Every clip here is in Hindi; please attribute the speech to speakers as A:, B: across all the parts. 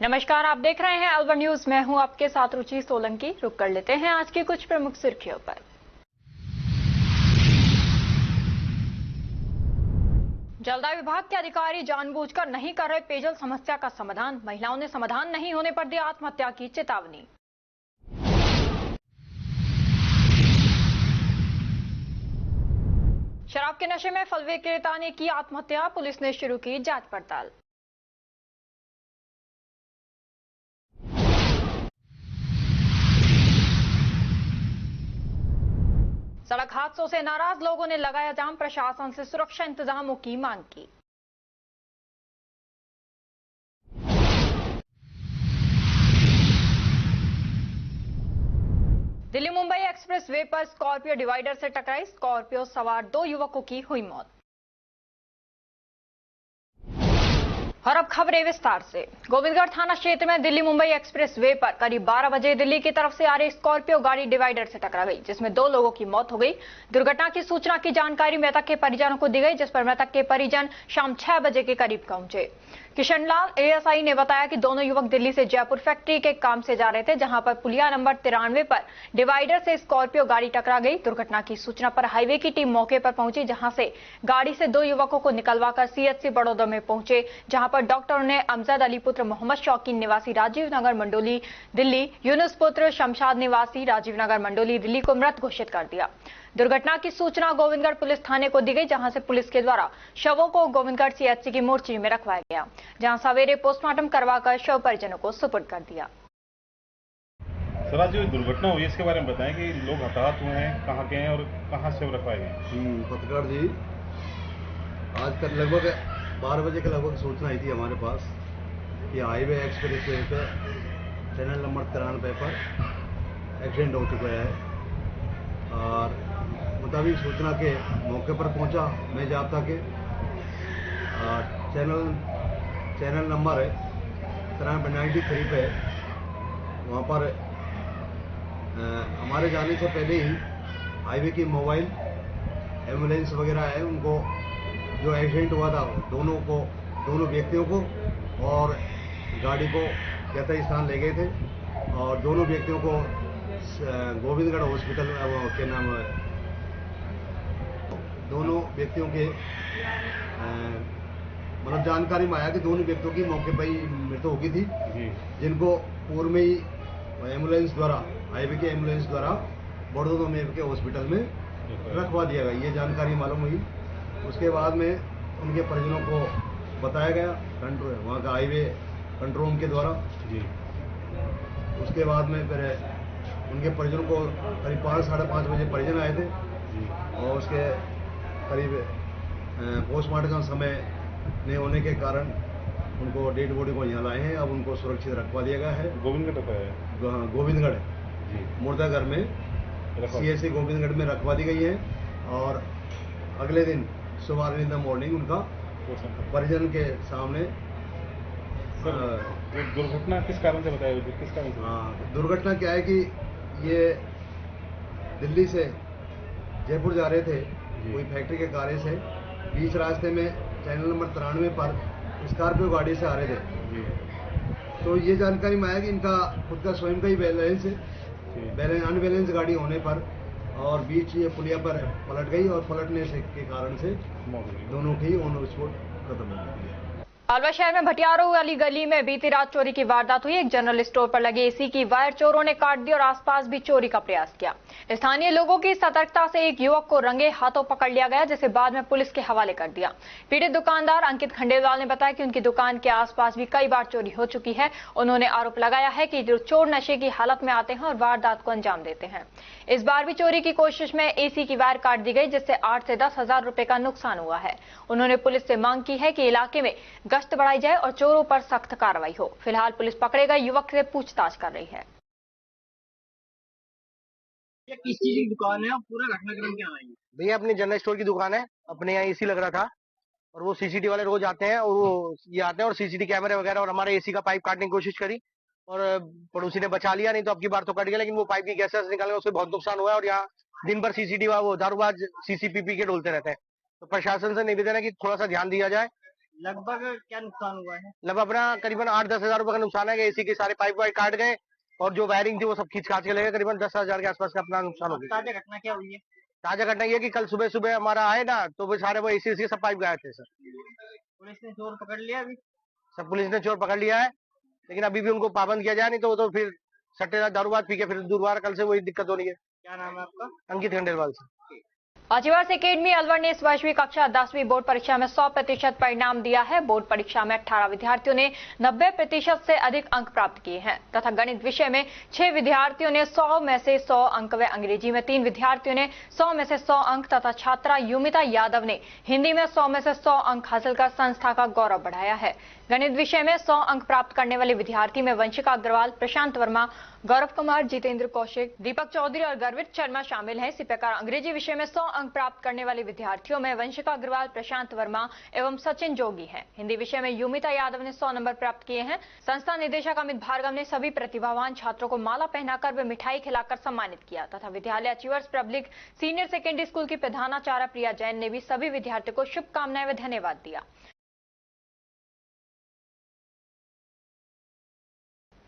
A: नमस्कार, आप देख रहे हैं अलवर न्यूज। मैं हूं आपके साथ रुचि सोलंकी। रुक कर लेते हैं आज की कुछ प्रमुख सुर्खियों पर। जलदाय विभाग के अधिकारी जानबूझकर नहीं कर रहे पेयजल समस्या का समाधान। महिलाओं ने समाधान नहीं होने पर दी आत्महत्या की चेतावनी। शराब के नशे में फल विक्रेता ने की आत्महत्या, पुलिस ने शुरू की जांच पड़ताल। सड़क हादसों से नाराज लोगों ने लगाया जाम, प्रशासन से सुरक्षा इंतजामों की मांग की। दिल्ली मुंबई एक्सप्रेस वे पर स्कॉर्पियो डिवाइडर से टकराई, स्कॉर्पियो सवार 2 युवकों की हुई मौत। और अब खबरें विस्तार से। गोविंदगढ़ थाना क्षेत्र में दिल्ली मुंबई एक्सप्रेस वे पर करीब 12 बजे दिल्ली की तरफ से आ रही स्कॉर्पियो गाड़ी डिवाइडर से टकरा गई, जिसमें 2 लोगों की मौत हो गई। दुर्घटना की सूचना की जानकारी मृतक के परिजनों को दी गई, जिस पर मृतक के परिजन शाम 6 बजे के करीब पहुंचे। किशनलाल एएसआई ने बताया कि दोनों युवक दिल्ली से जयपुर फैक्ट्री के काम से जा रहे थे, जहां पर पुलिया नंबर 93 पर डिवाइडर से स्कॉर्पियो गाड़ी टकरा गई। दुर्घटना की सूचना पर हाईवे की टीम मौके पर पहुंची, जहां से गाड़ी से 2 युवकों को निकलवाकर सीएचसी बड़ौदा में पहुंचे, जहां पर डॉक्टरों ने अमजद अली पुत्र मोहम्मद शौकीन निवासी राजीव नगर मंडोली दिल्ली, यूनुस पुत्र शमशाद निवासी राजीव नगर मंडोली दिल्ली को मृत घोषित कर दिया। दुर्घटना की सूचना गोविंदगढ़ पुलिस थाने को दी गई, जहां से पुलिस के द्वारा शवों को गोविंदगढ़ सीएचसी की मोर्चरी में रखवाया गया, जहां सवेरे पोस्टमार्टम करवाकर शव परिजनों को सुपुर्द कर दिया।
B: सर, आज जो दुर्घटना हुई इसके बारे में बताएं कि लोग हताहत हुए हैं, कहाँ के हैं और कहाँ शव रखवाए गए।
C: पत्रकार जी, आज कल लगभग 12 बजे के लगभग सूचना आई थी हमारे पास कि हाईवे एक्सप्रेस वे पे चैनल नंबर 93 पर एक्सीडेंट हो चुका है। और मुताबिक सूचना के मौके पर पहुंचा मैं जाता के चैनल नंबर 93 पे वहाँ पर हमारे जाने से पहले ही हाईवे की मोबाइल एम्बुलेंस वगैरह है, उनको जो एक्सीडेंट हुआ था दोनों व्यक्तियों को और गाड़ी को यथा स्थान ले गए थे और दोनों व्यक्तियों को गोविंदगढ़ हॉस्पिटल के नाम दोनों व्यक्तियों के मतलब जानकारी में आया कि दोनों व्यक्तियों की मौके पर ही मृत्यु हो गई थी, जिनको पूर्व में ही एम्बुलेंस द्वारा हाईवे के एम्बुलेंस द्वारा बड़ौदा में के हॉस्पिटल में रखवा दिया गया, ये जानकारी मालूम हुई। उसके बाद में उनके परिजनों को बताया गया वहाँ का हाईवे कंट्रोल रूम के द्वारा। उसके बाद में फिर उनके परिजनों को करीब 5-5:30 बजे परिजन आए थे और उसके करीब पोस्टमार्टम समय नहीं होने के कारण उनको डेड बॉडी को यहाँ लाए हैं। अब उनको सुरक्षित रखवा दिया गया है। गोविंदगढ़ मुर्दाघर में सीएचसी गोविंदगढ़ में रखवा दी गई है और अगले दिन सुबह इन द मॉर्निंग उनका परिजन के सामने।
B: दुर्घटना किस कारण से बताया, किस कारण से?
C: हाँ, दुर्घटना क्या है कि ये दिल्ली से जयपुर जा रहे थे कोई फैक्ट्री के कार्य से, बीच रास्ते में चैनल नंबर 93 पर स्कॉर्पियो गाड़ी से आ रहे थे। तो ये जानकारी में आया कि इनका खुद का स्वयं का ही बैलेंस अनबैलेंस गाड़ी होने पर और बीच ये पुलिया पर पलट गई और पलटने से के कारण से दोनों की ऑन स्पॉट खत्म हो गई।
A: अलवर शहर में भटियारों वाली गली में बीती रात चोरी की वारदात हुई। एक जनरल स्टोर पर लगे एसी की वायर चोरों ने काट दी और आसपास भी चोरी का प्रयास किया। स्थानीय लोगों की सतर्कता से एक युवक को रंगे हाथों पकड़ लिया गया, जिसे बाद में पुलिस के हवाले कर दिया। पीड़ित दुकानदार अंकित खंडेलवाल ने बताया कि उनकी दुकान के आसपास भी कई बार चोरी हो चुकी है। उन्होंने आरोप लगाया है कि जो चोर नशे की हालत में आते हैं और वारदात को अंजाम देते हैं। इस बार भी चोरी की कोशिश में एसी की वायर काट दी गई, जिससे 8 से 10 हजार रुपए का नुकसान हुआ है। उन्होंने पुलिस से मांग की है कि इलाके में गश्त बढ़ाई जाए और चोरों पर सख्त कार्रवाई हो। फिलहाल पुलिस पकड़े गए युवक से पूछताछ कर रही है।
D: ये किस चीज की दुकान है और पूरा घटनाक्रम क्या है?
E: भैया अपने जनरल स्टोर की दुकान है, अपने यहाँ एसी लग रहा था और वो सीसीटीवी वाले रोज आते हैं और वो ये आते हैं और सीसीटीवी कैमरे वगैरह और हमारे एसी का पाइप काटने की कोशिश करी और पड़ोसी ने बचा लिया, नहीं तो अब की बार तो कट गया, लेकिन वो पाइप की गैसेस निकालने में उससे बहुत नुकसान हुआ है और यहाँ दिन भर सीसीटीवी वो दारूबाज सीसीपीपी के डोलते रहते हैं। तो प्रशासन से निवेदन है कि थोड़ा सा ध्यान दिया जाए
D: लगभग क्या नुकसान हुआ है?
E: लगभग अपना करीबन 8-10 हजार रुपए का नुकसान है कि एसी के सारे पाइप वाइप काट गए और जो वायरिंग थी वो सब खींच खाच के लगे, करीबन 10,000 के आसपास का अपना नुकसान हो गया।
D: ताजा घटना क्या हुई है?
E: ताजा घटना ये कि कल सुबह सुबह हमारा आए ना तो वो सारे वो एसी से सब पाइप गायब थे सर।
D: पुलिस ने चोर पकड़ लिया अभी?
E: सब पुलिस ने चोर पकड़ लिया है, लेकिन अभी भी उनको पाबंद किया जाए, नहीं तो वो तो फिर सट्टेदार दारूबाज पी के फिर दोबारा कल से वही दिक्कत हो रही है।
D: क्या नाम है आपका?
E: अंकित खंडेलवाल से।
A: आजीवर्स एकेडमी अलवर ने इस वर्ष की कक्षा 10वीं बोर्ड परीक्षा में 100% परिणाम दिया है। बोर्ड परीक्षा में 18 विद्यार्थियों ने 90% से अधिक अंक प्राप्त किए हैं तथा गणित विषय में 6 विद्यार्थियों ने 100 में से 100 अंक व अंग्रेजी में 3 विद्यार्थियों ने 100 में से 100 अंक तथा छात्रा युमिता यादव ने हिंदी में 100 में से 100 अंक हासिल कर संस्था का गौरव बढ़ाया है। गणित विषय में 100 अंक प्राप्त करने वाले विद्यार्थी में वंशिका अग्रवाल, प्रशांत वर्मा, गौरव कुमार, जितेंद्र कौशिक, दीपक चौधरी और गर्वित शर्मा शामिल हैं। इसी प्रकार अंग्रेजी विषय में 100 अंक प्राप्त करने वाले विद्यार्थियों में वंशिका अग्रवाल, प्रशांत वर्मा एवं सचिन जोगी हैं। हिंदी विषय में युमिता यादव ने 100 नंबर प्राप्त किए हैं। संस्था निदेशक अमित भार्गव ने सभी प्रतिभावान छात्रों को माला पहनाकर व मिठाई खिलाकर सम्मानित किया तथा विद्यालय achievers public senior secondary school की प्रधानाचार्य प्रिया जैन ने भी सभी विद्यार्थियों को शुभकामनाएं व धन्यवाद दिया।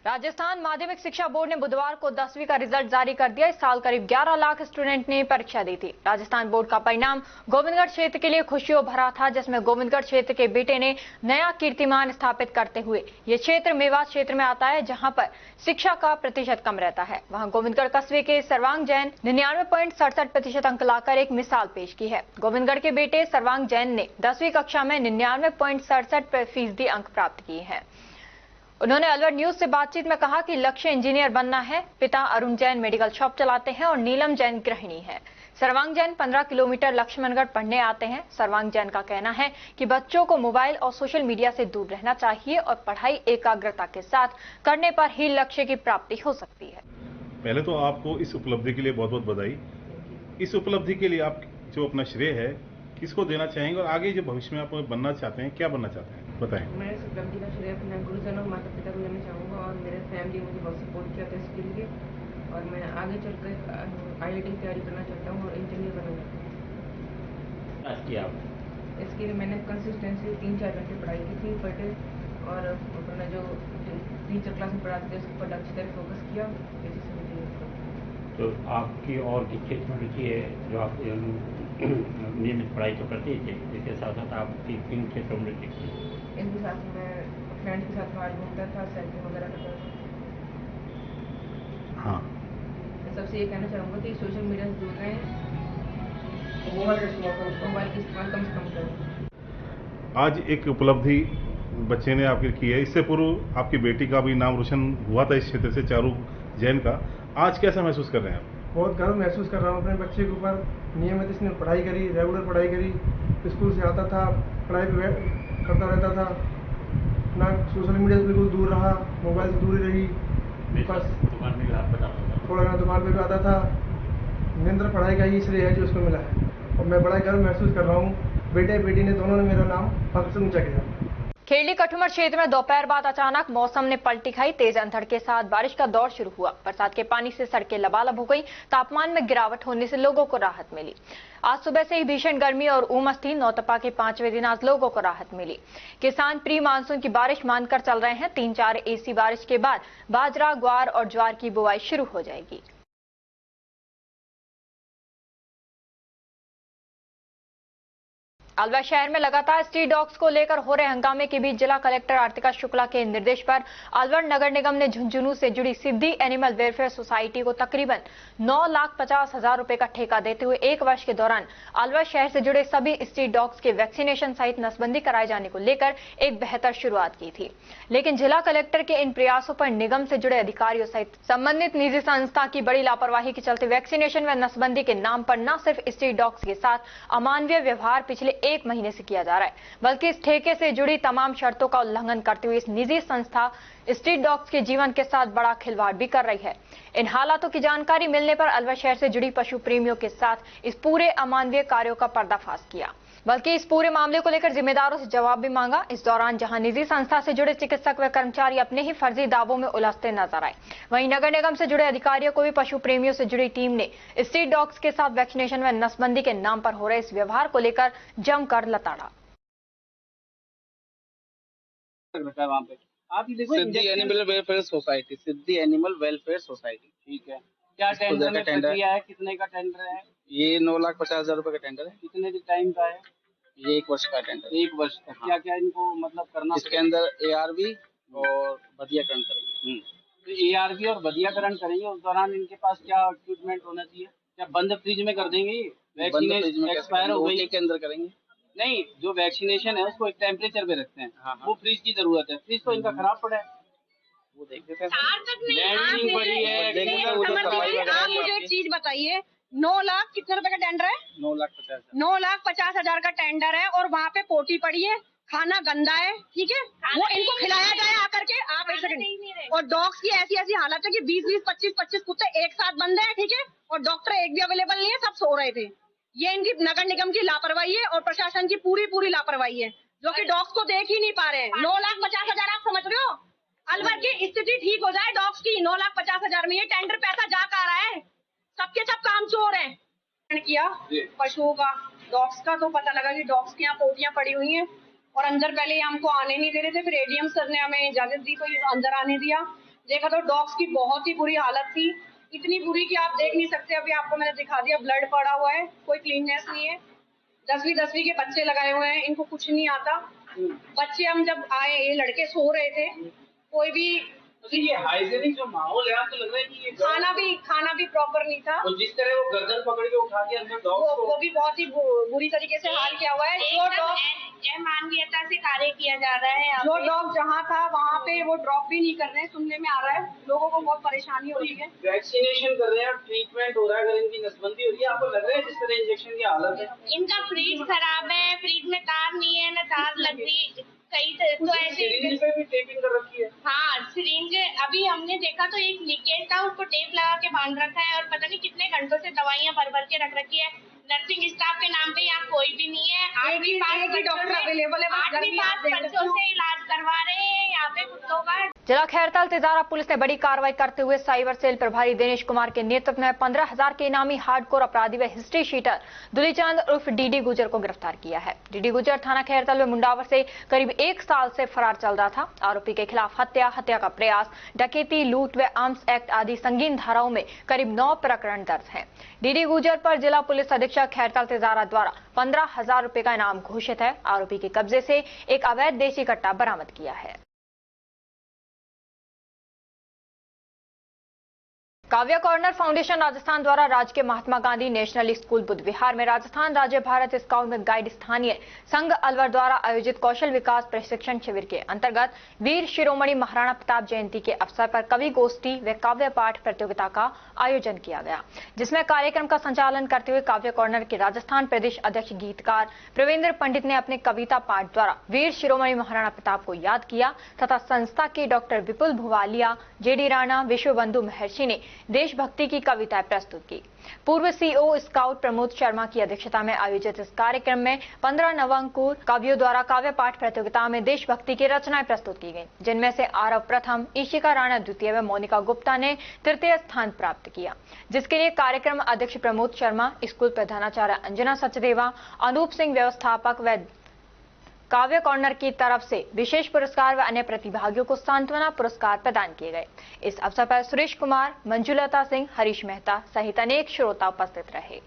A: राजस्थान माध्यमिक शिक्षा बोर्ड ने बुधवार को 10वीं का रिजल्ट जारी कर दिया। इस साल करीब 11 लाख स्टूडेंट ने परीक्षा दी थी। राजस्थान बोर्ड का परिणाम गोविंदगढ़ क्षेत्र के लिए खुशियों भरा था, जिसमें गोविंदगढ़ क्षेत्र के बेटे ने नया कीर्तिमान स्थापित करते हुए ये क्षेत्र मेवात क्षेत्र में आता है, जहां पर शिक्षा का प्रतिशत कम रहता है। वहां गोविंदगढ़ कस्बे के सर्वांग जैन 99.67% अंक लाकर एक मिसाल पेश की है। गोविंदगढ़ के बेटे सर्वांग जैन ने 10वीं कक्षा में 99.67% अंक प्राप्त किए हैं। उन्होंने अलवर न्यूज से बातचीत में कहा कि लक्ष्य इंजीनियर बनना है। पिता अरुण जैन मेडिकल शॉप चलाते हैं और नीलम जैन गृहिणी है। सर्वांग जैन 15 किलोमीटर लक्ष्मणगढ़ पढ़ने आते हैं। सर्वांग जैन का कहना है कि बच्चों को मोबाइल और सोशल मीडिया से दूर रहना चाहिए और पढ़ाई एकाग्रता के साथ करने पर ही लक्ष्य की प्राप्ति हो सकती है।
B: पहले तो आपको इस उपलब्धि के लिए बहुत बहुत बधाई। इस उपलब्धि के लिए आप जो अपना श्रेय है किसको देना चाहेंगे और आगे जो भविष्य में आप बनना चाहते हैं, क्या बनना चाहते हैं, बताएं।
F: मैं इस उपलब्धि का श्रेय अपने गुरुजनों माता पिता को देना चाहूँगा और मेरे फैमिली मुझे बहुत सपोर्ट किया था इसके लिए और मैं आगे चलकर IIT की तैयारी करना चाहता हूँ और इंजीनियर बनना चाहता हूँ। इसके लिए मैंने कंसिस्टेंसी 3-4 घंटे पढ़ाई की थी पर डे और अपना जो टीचर क्लास में पढ़ाते थे उसके ऊपर अच्छी तरह फोकस किया।
G: तो आपकी और किस क्षेत्र में रुचि है जो आप नियमित पढ़ाई तो करते ही थे, इसके साथ साथ आप किन क्षेत्रों में रुचि थी?
F: इनके साथ मैं फ्रेंड्स के साथ बाहर घूमता था, सेल्फी वगैरह करता था।
B: हाँ,
F: मैं सबसे ये कहना चाहूँगा कि सोशल मीडिया से दूर रहें, मोबाइल का इस्तेमाल कम से कम करें।
B: आज एक उपलब्धि बच्चे ने आपकी की है। इससे पूर्व आपकी बेटी का भी नाम रोशन हुआ था इस क्षेत्र से, चारू जैन का। आज कैसा महसूस कर रहे हैं आप?
H: बहुत गर्व महसूस कर रहा हूँ अपने बच्चे के ऊपर। नियमित इसने पढ़ाई करी, रेगुलर पढ़ाई करी, स्कूल से आता था, पढ़ाई पे करता रहता था, ना सोशल मीडिया से बिल्कुल दूर रहा, मोबाइल से दूर ही रही। बस
G: दुकान में हाथ बताता था,
H: थोड़ा घना दुकान पे भी आता था। निरंतर पढ़ाई का ही श्रेय है जो उसको मिला है और मैं बड़ा गर्व महसूस कर रहा हूँ। बेटे बेटी ने दोनों ने मेरा नाम फख्र से ऊंचा किया।
A: खेड़ी कठुमर क्षेत्र में दोपहर बाद अचानक मौसम ने पलटी खाई। तेज अंधड़ के साथ बारिश का दौर शुरू हुआ। बरसात के पानी से सड़कें लबालब हो गई। तापमान में गिरावट होने से लोगों को राहत मिली। आज सुबह से ही भीषण गर्मी और उमस थी। नौतपा के 5वें दिन आज लोगों को राहत मिली। किसान प्री मानसून की बारिश मानकर चल रहे हैं। 3-4 AC बारिश के बाद बाजरा, ग्वार और ज्वार की बुआई शुरू हो जाएगी। अलवर शहर में लगातार स्ट्रीट डॉग्स को लेकर हो रहे हंगामे के बीच जिला कलेक्टर आर्तिका शुक्ला के निर्देश पर अलवर नगर निगम ने झुंझुनू से जुड़ी सिद्धि एनिमल वेलफेयर सोसाइटी को तकरीबन 9,50,000 रुपए का ठेका देते हुए 1 वर्ष के दौरान अलवर शहर से जुड़े सभी स्ट्रीट डॉग्स के वैक्सीनेशन सहित नसबंदी कराए जाने को लेकर एक बेहतर शुरुआत की थी। लेकिन जिला कलेक्टर के इन प्रयासों पर निगम से जुड़े अधिकारियों सहित संबंधित निजी संस्था की बड़ी लापरवाही के चलते वैक्सीनेशन व नसबंदी के नाम पर न सिर्फ स्ट्रीट डॉग्स के साथ अमानवीय व्यवहार पिछले 1 महीने से किया जा रहा है, बल्कि इस ठेके से जुड़ी तमाम शर्तों का उल्लंघन करते हुए इस निजी संस्था स्ट्रीट डॉग्स के जीवन के साथ बड़ा खिलवाड़ भी कर रही है। इन हालातों की जानकारी मिलने पर अलवर शहर से जुड़ी पशु प्रेमियों के साथ इस पूरे अमानवीय कार्यों का पर्दाफाश किया, बल्कि इस पूरे मामले को लेकर जिम्मेदारों से जवाब भी मांगा। इस दौरान जहां निजी संस्था से जुड़े चिकित्सक व कर्मचारी अपने ही फर्जी दावों में उलझते नजर आए, वहीं नगर निगम से जुड़े अधिकारियों को भी पशु प्रेमियों से जुड़ी टीम ने स्ट्रीट डॉग्स के साथ वैक्सीनेशन व नसबंदी के नाम पर हो रहे इस व्यवहार को लेकर जमकर लताड़ा।
D: रखा है वहाँ पे। आप ये देखो, सिद्धि एनिमल वेलफेयर सोसाइटी, सिद्धि एनिमल वेलफेयर सोसाइटी, ठीक है। क्या टेंडर में प्रक्रिया है, कितने का टेंडर है? ये 9,50,000 रुपए का टेंडर है। कितने टाइम का है? ये 1 वर्ष का टेंडर। 1 वर्ष का। क्या क्या इनको मतलब करना? इसके अंदर ARV और बदियाकरण करेंगे। तो ARV और बदियाकरण करेंगे, उस दौरान इनके पास क्या इक्विपमेंट होना चाहिए? क्या बंद फ्रिज में कर देंगे? वैक्सीनेशन एक्सपायर हो गई के अंदर करेंगे? नहीं, जो वैक्सीनेशन है उसको एक टेम्परेचर पे रखते हैं। हाँ, वो फ्रिज की जरूरत है। फ्रिज तो इनका खराब पड़ा है, वो देख लेते हैं।
I: आप मुझे एक चीज बताइए, 9 लाख कितने रुपए का टेंडर है? 9,50,000 का टेंडर है, और वहाँ पे पोटी पड़ी है, खाना गंदा है, ठीक है, वो इनको खिलाया जाए आकर के। आप एक सेकंड। और डॉग्स की ऐसी ऐसी हालत है कि 20-20, 25-25 कुत्ते एक साथ बंद है, ठीक है, और डॉक्टर एक भी अवेलेबल नहीं है, सब सो रहे थे। ये इनकी नगर निगम की लापरवाही है और प्रशासन की पूरी लापरवाही है, जो कि डॉग्स को देख ही नहीं पा रहे हैं। 9,50,000 आप समझ रहे हो? अलवर की स्थिति ठीक हो जाए डॉग्स की, 9,50,000 में ये टेंडर पैसा जा कर रहा है। सबके सब काम चोर हैं। किया पशुओं का, डॉग्स का, तो पता लगा कि डॉग्स की यहाँ पोटियां पड़ी हुई हैं, और अंदर पहले हमको आने नहीं दे रहे थे, फिर ADM सर ने हमें इजाजत दी तो ये अंदर आने दिया। देखा तो डॉग्स की बहुत ही बुरी हालत थी, इतनी बुरी कि आप देख नहीं सकते। अभी आपको मैंने दिखा दिया, ब्लड पड़ा हुआ है, कोई क्लीननेस नहीं है। 10वीं के बच्चे लगाए हुए हैं, इनको कुछ नहीं आता। बच्चे हम जब आए, ये लड़के सो रहे थे, कोई भी
D: ये हाइजेनिक जो माहौल है, आपको लग रहा है कि ये
I: खाना भी प्रॉपर नहीं था।
D: और जिस तरह वो गर्दन पकड़ के उठा के अंदर डॉग्स को,
I: वो भी बहुत ही बुरी तरीके से हाल किया हुआ है। जो डॉग मानवीयता से कार्य किया जा रहा है, जो डॉग जहाँ था वहाँ पे वो ड्रॉप भी नहीं कर रहे हैं, सुनने में आ रहा है। लोगों को बहुत परेशानी हो रही है।
D: वैक्सीनेशन कर रहे हैं, ट्रीटमेंट हो रहा है, अगर इनकी नसबंदी हो रही है, आपको लग रहा है जिस तरह इंजेक्शन की हालत है?
I: इनका फ्रिज खराब है, फ्रिज में तार नहीं है, न तार लग रही कई तो ऐसे
D: सिरिंज पे भी टेपिंग कर रखी है।
I: हाँ, सिरिंज अभी हमने देखा तो एक लीकेज था, उसको टेप लगा के बांध रखा है, और पता नहीं कितने घंटों से दवाइयाँ भर के रख रखी है। नर्सिंग स्टाफ के नाम पे यहाँ कोई भी नहीं है। 8वीं पास डॉक्टर अवेलेबल है, 8वीं पास बच्चों से इलाज करवा रहे हैं यहाँ पे कुत्तों का।
A: जिला खैरताल तिजारा पुलिस ने बड़ी कार्रवाई करते हुए साइबर सेल प्रभारी दिनेश कुमार के नेतृत्व में 15,000 के इनामी हार्डकोर अपराधी व हिस्ट्री शीटर दुलीचंद उर्फ डीडी गुजर को गिरफ्तार किया है। डीडी गुजर थाना खैरताल में मुंडावर से करीब 1 साल से फरार चल रहा था। आरोपी के खिलाफ हत्या का प्रयास, डकैती, लूट व आर्म्स एक्ट आदि संगीन धाराओं में करीब 9 प्रकरण दर्ज हैं। डीडी गुजर पर जिला पुलिस अधीक्षक खैरताल तिजारा द्वारा 15,000 रुपए का इनाम घोषित है। आरोपी के कब्जे से एक अवैध देसी कट्टा बरामद किया है। काव्य कॉर्नर फाउंडेशन राजस्थान द्वारा राजकीय महात्मा गांधी नेशनल स्कूल बुद्ध विहार में राजस्थान राज्य भारत स्काउट में गाइड स्थानीय संघ अलवर द्वारा आयोजित कौशल विकास प्रशिक्षण शिविर के अंतर्गत वीर शिरोमणि महाराणा प्रताप जयंती के अवसर पर कवि गोष्ठी व काव्य पाठ प्रतियोगिता का आयोजन किया गया, जिसमें कार्यक्रम का संचालन करते हुए काव्य कॉर्नर के राजस्थान प्रदेश अध्यक्ष गीतकार प्रवींद्र पंडित ने अपने कविता पाठ द्वारा वीर शिरोमणि महाराणा प्रताप को याद किया तथा संस्था के डॉक्टर विपुल भुवालिया, JD राणा, विश्वबंधु महर्षि ने देशभक्ति की कविताएं प्रस्तुत की। पूर्व CEO स्काउट प्रमोद शर्मा की अध्यक्षता में आयोजित इस कार्यक्रम में 15 नवांकुर कवियों द्वारा काव्य पाठ प्रतियोगिता में देशभक्ति की रचनाएं प्रस्तुत की गईं, जिनमें से आरव प्रथम, ईशिका राणा द्वितीय व मोनिका गुप्ता ने तृतीय स्थान प्राप्त किया, जिसके लिए कार्यक्रम अध्यक्ष प्रमोद शर्मा, स्कूल प्रधानाचार्य अंजना सचदेवा, अनूप सिंह व्यवस्थापक व काव्य कॉर्नर की तरफ से विशेष पुरस्कार व अन्य प्रतिभागियों को सांत्वना पुरस्कार प्रदान किए गए। इस अवसर पर सुरेश कुमार, मंजुलता सिंह, हरीश मेहता सहित अनेक श्रोता उपस्थित रहे।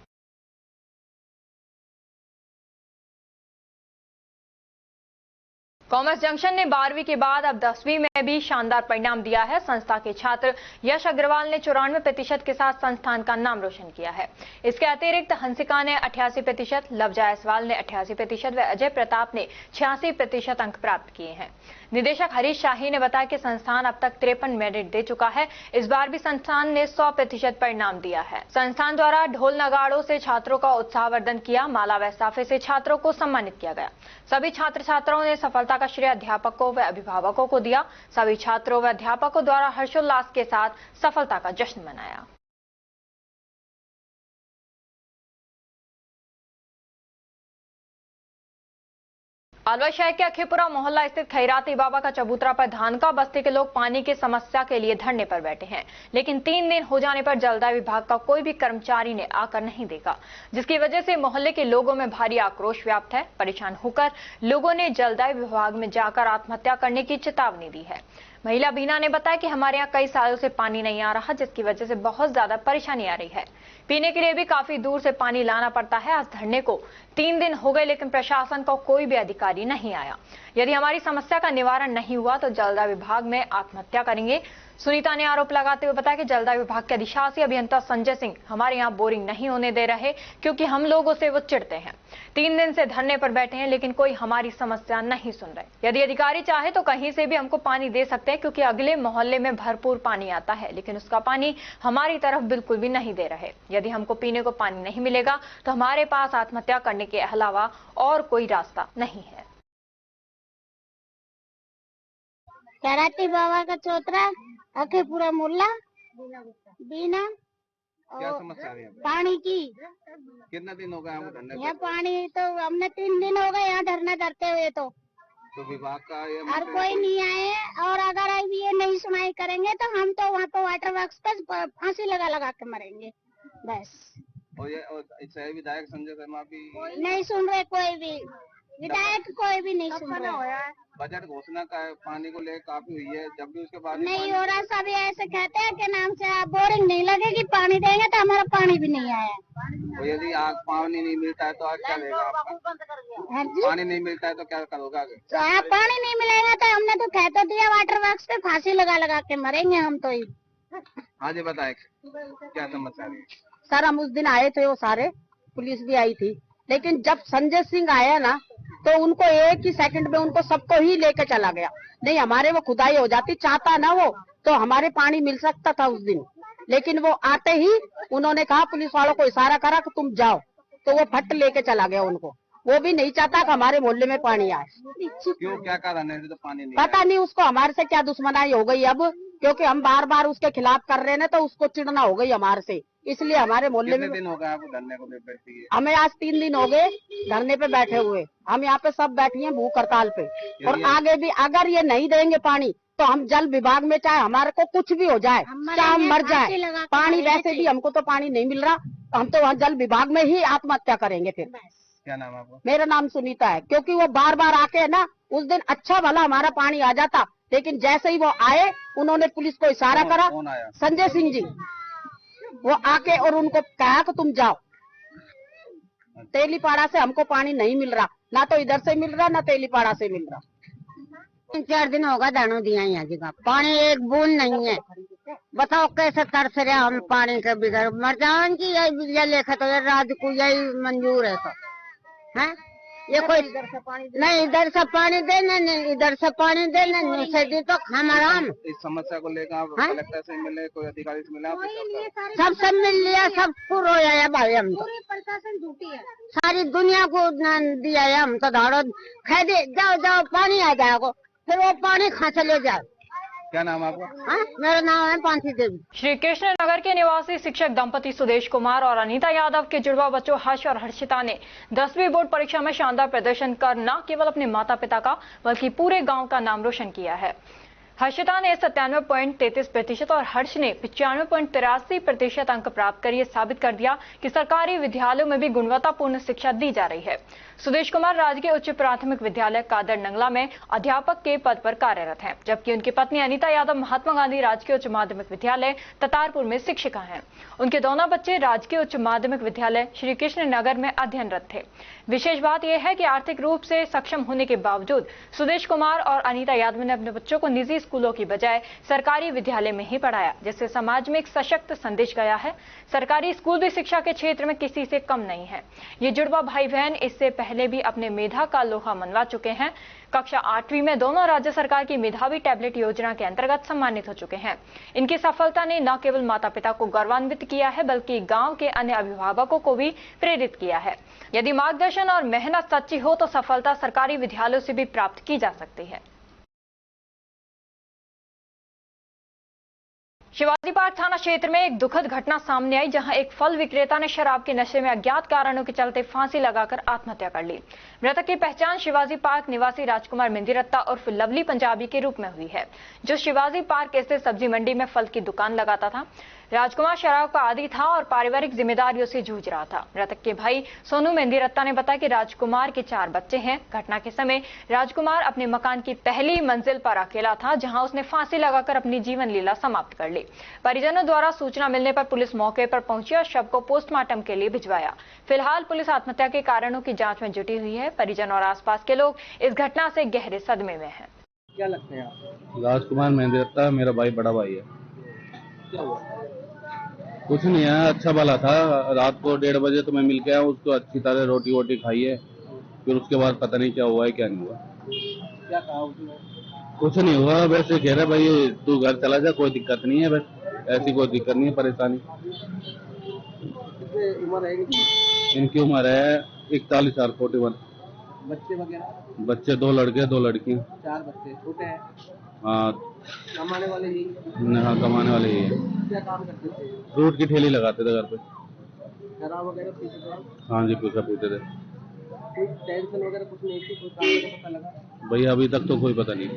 A: कॉमर्स जंक्शन ने 12वीं के बाद अब 10वीं में भी शानदार परिणाम दिया है। संस्था के छात्र यश अग्रवाल ने 94% के साथ संस्थान का नाम रोशन किया है। इसके अतिरिक्त हंसिका ने 88%, लव जायसवाल ने 88% व अजय प्रताप ने 86% अंक प्राप्त किए हैं। निदेशक हरीश शाही ने बताया कि संस्थान अब तक 53 मेरिट दे चुका है। इस बार भी संस्थान ने 100% परिणाम दिया है। संस्थान द्वारा ढोल नगाड़ों से छात्रों का उत्साहवर्धन किया, माला व साफे से छात्रों को सम्मानित किया गया। सभी छात्र छात्राओं ने सफलता का श्रेय अध्यापकों व अभिभावकों को दिया। सभी छात्रों व अध्यापकों द्वारा हर्षोल्लास के साथ सफलता का जश्न मनाया। अलवर शहर के अखेपुरा मोहल्ला स्थित खैराती बाबा का चबूतरा पर धानका बस्ती के लोग पानी की समस्या के लिए धरने पर बैठे हैं, लेकिन 3 दिन हो जाने पर जलदाय विभाग का कोई भी कर्मचारी ने आकर नहीं देखा, जिसकी वजह से मोहल्ले के लोगों में भारी आक्रोश व्याप्त है। परेशान होकर लोगों ने जलदाय विभाग में जाकर आत्महत्या करने की चेतावनी दी है। महिला बीना ने बताया कि हमारे यहाँ कई सालों से पानी नहीं आ रहा, जिसकी वजह से बहुत ज्यादा परेशानी आ रही है। पीने के लिए भी काफी दूर से पानी लाना पड़ता है। आज धरने को 3 दिन हो गए, लेकिन प्रशासन का कोई भी अधिकारी नहीं आया। यदि हमारी समस्या का निवारण नहीं हुआ तो जलदाय विभाग में आत्महत्या करेंगे। सुनीता ने आरोप लगाते हुए बताया कि जलदाय विभाग के अधिशासी अभियंता संजय सिंह हमारे यहाँ बोरिंग नहीं होने दे रहे, क्योंकि हम लोगों से वो चिढ़ते हैं। 3 दिन से धरने पर बैठे हैं, लेकिन कोई हमारी समस्या नहीं सुन रहे। यदि अधिकारी चाहे तो कहीं से भी हमको पानी दे सकते हैं, क्योंकि अगले मोहल्ले में भरपूर पानी आता है, लेकिन उसका पानी हमारी तरफ बिल्कुल भी नहीं दे रहे। यदि हमको पीने को पानी नहीं मिलेगा तो हमारे पास आत्महत्या करने के अलावा और कोई रास्ता नहीं है।
J: खैराती बाबा का चौतरा, अखेपुरा मोहल्ला, बीना।
D: क्या समस्या है?
J: पानी की।
D: कितना दिन हो गए हमको धरने?
J: यहाँ पानी तो हमने 3 दिन हो गए यहाँ धरना धरते हुए। तो
D: विभाग का ये
J: और कोई नहीं आए, और अगर अभी ये नहीं सुनाई करेंगे तो हम तो वहाँ पे वाटर वर्क्स पे फांसी लगा के मरेंगे बस।
D: और ये विधायक संजय शर्मा भी
J: नहीं सुन रहे, कोई भी विधायक कोई भी नहीं सुन रहे।
D: बजट घोषणा का पानी को लेकर काफी हुई है, जब भी उसके बाद
J: नहीं हो रहा। सब ऐसे कहते हैं कि नाम से आप बोरिंग नहीं लगेगी, पानी देंगे, तो हमारा पानी भी नहीं आया।
D: और यदि आग पानी नहीं मिलता है तो आज क्या लेगा आपका? पानी नहीं मिलता है तो क्या करोगे आगे?
J: तो आप पानी नहीं मिलेगा तो हमने तो कह तो दिया, वाटर वर्क्स पे फांसी लगा के मरेंगे हम तो ही।
D: हाँ जी बताए, क्या समस्या है?
K: सर हम उस दिन आए थे, वो सारे पुलिस भी आई थी, लेकिन जब संजय सिंह आया ना तो उनको 1 ही सेकंड में उनको सबको ही लेके चला गया। नहीं हमारे वो खुदाई हो जाती, चाहता ना वो तो हमारे पानी मिल सकता था उस दिन, लेकिन वो आते ही उन्होंने कहा, पुलिस वालों को इशारा करा कि तुम जाओ, तो वो फट लेके चला गया उनको। वो भी नहीं चाहता कि हमारे मोहल्ले में पानी आए।
D: क्यों, क्या कारण है तो पानी नहीं?
K: पता नहीं उसको हमारे से क्या दुश्मनाई हो गई अब, क्योंकि हम बार बार उसके खिलाफ कर रहे हैं, तो उसको चिढ़ना हो गई हमारे से, इसलिए हमारे मोहल्ले में।
D: दिन हो गए आपको धरने को बैठी है?
K: हमें आज 3 दिन हो गए धरने पे बैठे हुए। हम यहाँ पे सब बैठे हैं भूख हड़ताल पे, और आगे भी अगर ये नहीं देंगे पानी तो हम जल विभाग में, चाहे हमारे को कुछ भी हो जाए, चाहे हम मर जाए, पानी वैसे भी हमको तो पानी नहीं मिल रहा, तो हम तो वहाँ जल विभाग में ही आत्महत्या करेंगे फिर।
D: क्या नाम है आपका?
K: मेरा नाम सुनीता है। क्योंकि वो बार बार आके ना, उस दिन अच्छा भला हमारा पानी आ जाता, लेकिन जैसे ही वो आए उन्होंने पुलिस को इशारा करा, संजय सिंह जी, वो आके और उनको कहा कि तुम जाओ। तेलीपाड़ा से हमको पानी नहीं मिल रहा, ना तो इधर से मिल रहा ना तेलीपाड़ा से मिल रहा।
J: 3-4 दिन होगा दानो दिया यहाँ जी का पानी एक बूंद नहीं है। बताओ कैसे तरस रहे हम पानी के बिगड़ मर जाओ की यही लेखा तो राज्य को यही मंजूर है। तो है ये कोई नहीं इधर से पानी देना, नहीं इधर से पानी देना, नीचे दी तो हमारा।
D: इस समस्या को लेकर आप कलेक्टर से मिले, कोई अधिकारी से मिला?
J: सबसे मिल लिया, सब पूरा होया भाई। हम तो प्रशासन झूठी है, सारी दुनिया को दिया है। हम तो धाड़ो खा दे, जाओ जाओ पानी आ जाएगा, फिर वो पानी खा चले जाओ।
D: क्या नाम आपका?
J: मेरा नाम है पांथी देवी।
A: श्री कृष्ण नगर के निवासी शिक्षक दंपति सुदेश कुमार और अनीता यादव के जुड़वा बच्चों हर्ष और हर्षिता ने 10वीं बोर्ड परीक्षा में शानदार प्रदर्शन कर न केवल अपने माता पिता का बल्कि पूरे गांव का नाम रोशन किया है। हर्षिता ने 97.33% और हर्ष ने 95.83% अंक प्राप्त कर ये साबित कर दिया कि सरकारी विद्यालयों में भी गुणवत्तापूर्ण शिक्षा दी जा रही है। सुदेश कुमार राजकीय उच्च प्राथमिक विद्यालय कादर नंगला में अध्यापक के पद पर कार्यरत हैं, जबकि उनकी पत्नी अनीता यादव महात्मा गांधी राजकीय उच्च माध्यमिक विद्यालय ततारपुर में शिक्षिका हैं। उनके दोनों बच्चे राजकीय उच्च माध्यमिक विद्यालय श्री कृष्ण नगर में अध्ययनरत थे। विशेष बात यह है कि आर्थिक रूप से सक्षम होने के बावजूद सुदेश कुमार और अनीता यादव ने अपने बच्चों को निजी स्कूलों की बजाय सरकारी विद्यालय में ही पढ़ाया, जिससे समाज में एक सशक्त संदेश गया है। सरकारी स्कूल भी शिक्षा के क्षेत्र में किसी से कम नहीं है। ये जुड़वा भाई बहन इससे पहले भी अपने मेधा का लोहा मनवा चुके हैं। कक्षा 8वीं में दोनों राज्य सरकार की मेधावी टैबलेट योजना के अंतर्गत सम्मानित हो चुके हैं। इनकी सफलता ने न केवल माता पिता को गौरवान्वित किया है, बल्कि गांव के अन्य अभिभावकों को भी प्रेरित किया है। यदि मार्गदर्शन और मेहनत सच्ची हो तो सफलता सरकारी विद्यालयों से भी प्राप्त की जा सकती है। शिवाजी पार्क थाना क्षेत्र में एक दुखद घटना सामने आई, जहां एक फल विक्रेता ने शराब के नशे में अज्ञात कारणों के चलते फांसी लगाकर आत्महत्या कर ली। मृतक की पहचान शिवाजी पार्क निवासी राजकुमार मेंदीरत्ता उर्फ लवली पंजाबी के रूप में हुई है, जो शिवाजी पार्क स्थित सब्जी मंडी में फल की दुकान लगाता था। राजकुमार शराब का आदी था और पारिवारिक जिम्मेदारियों से जूझ रहा था। मृतक के भाई सोनू मेंदीरत्ता ने बताया कि राजकुमार के 4 बच्चे हैं। घटना के समय राजकुमार अपने मकान की पहली मंजिल पर अकेला था, जहां उसने फांसी लगाकर अपनी जीवन लीला समाप्त कर ली। परिजनों द्वारा सूचना मिलने पर पुलिस मौके पर पहुंची और शव को पोस्टमार्टम के लिए भिजवाया। फिलहाल पुलिस आत्महत्या के कारणों की जांच में जुटी हुई है। परिजन और आसपास के लोग इस घटना से गहरे सदमे में हैं।
D: क्या लगते हैं आप?
L: राजकुमार मेंदीरत्ता मेरा भाई, बड़ा भाई है।
D: क्या हुआ?
L: कुछ नहीं है, अच्छा भला था। रात को 1:30 बजे तो मैं मिल के आया, उसको अच्छी तरह रोटी वोटी खाई है। फिर उसके बाद पता नहीं क्या हुआ है क्या नहीं हुआ।
D: क्या कहा उसने?
L: कुछ नहीं हुआ, वैसे कह रहे भाई तू घर चला जा, कोई दिक्कत नहीं है, बस ऐसी कोई दिक्कत नहीं है, परेशानी।
D: कितने उम्र है इनकी?
L: इनकी उम्र है 41 साल, 41।
D: बच्चे वगैरह?
L: बच्चे 2 लड़के 2 लड़कियां।
D: 4 बच्चे छोटे हैं?
L: हाँ।
D: कमाने वाले ही?
L: हाँ, कमाने वाले ही है।
D: क्या काम करते थे?
L: फ्रूट की ठेली लगाते थे घर पे।
D: शराब वगैरह पीते थे?
L: हाँ जी, पीते थे।
D: कोई टेंशन वगैरह कुछ नहीं थी? कोई काम का पता लगा?
L: भैया अभी तक तो कोई पता नहीं।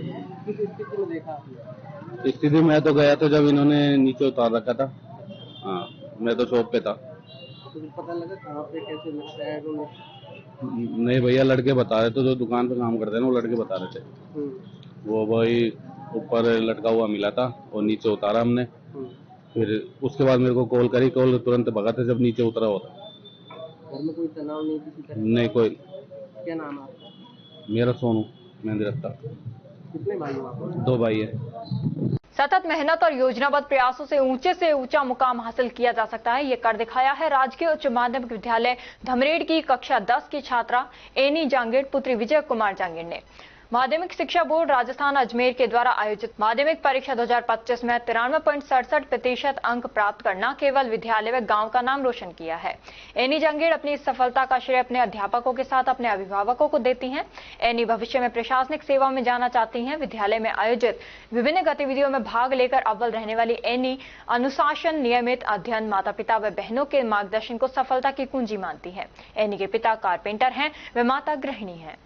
D: किस स्थिति में देखा आपने?
L: स्थिति में तो गया था जब इन्होंने नीचे उतार रखा था। हाँ, मैं तो शॉप पे था।
D: तो पता लगा कहाँ पे कैसे लगता है?
L: नहीं भैया, लड़के बता रहे थे, जो दुकान पे काम करते हैं ना, वो लड़के बता रहे थे। वो भाई ऊपर लटका हुआ मिला था और नीचे उतारा हमने। फिर उसके बाद मेरे को कॉल करी, कॉल तुरंत भगा था जब नीचे उतरा होता।
D: घर में कोई तनाव नहीं किसी तरह?
L: नहीं कोई।
D: क्या नाम है आपका?
L: मेरा सोनू मेंदीरत्ता।
D: कितने भाई हो आप?
L: 2 भाई है।
A: सतत मेहनत और योजनाबद्ध प्रयासों से ऊंचा मुकाम हासिल किया जा सकता है, ये कर दिखाया है राजकीय उच्च माध्यमिक विद्यालय धमरेड़ की कक्षा 10 की छात्रा एनी जांगेड़ पुत्री विजय कुमार जांगेड़ ने। माध्यमिक शिक्षा बोर्ड राजस्थान अजमेर के द्वारा आयोजित माध्यमिक परीक्षा 2025 में 93.67% अंक प्राप्त करना केवल विद्यालय व गांव का नाम रोशन किया है। एनी जांगेड़ अपनी इस सफलता का श्रेय अपने अध्यापकों के साथ अपने अभिभावकों को देती हैं। एनी भविष्य में प्रशासनिक सेवा में जाना चाहती हैं। विद्यालय में आयोजित विभिन्न गतिविधियों में भाग लेकर अव्वल रहने वाली एनी अनुशासन, नियमित अध्ययन, माता पिता व बहनों के मार्गदर्शन को सफलता की कुंजी मानती है। एनी के पिता कारपेंटर हैं, वे माता गृहिणी हैं।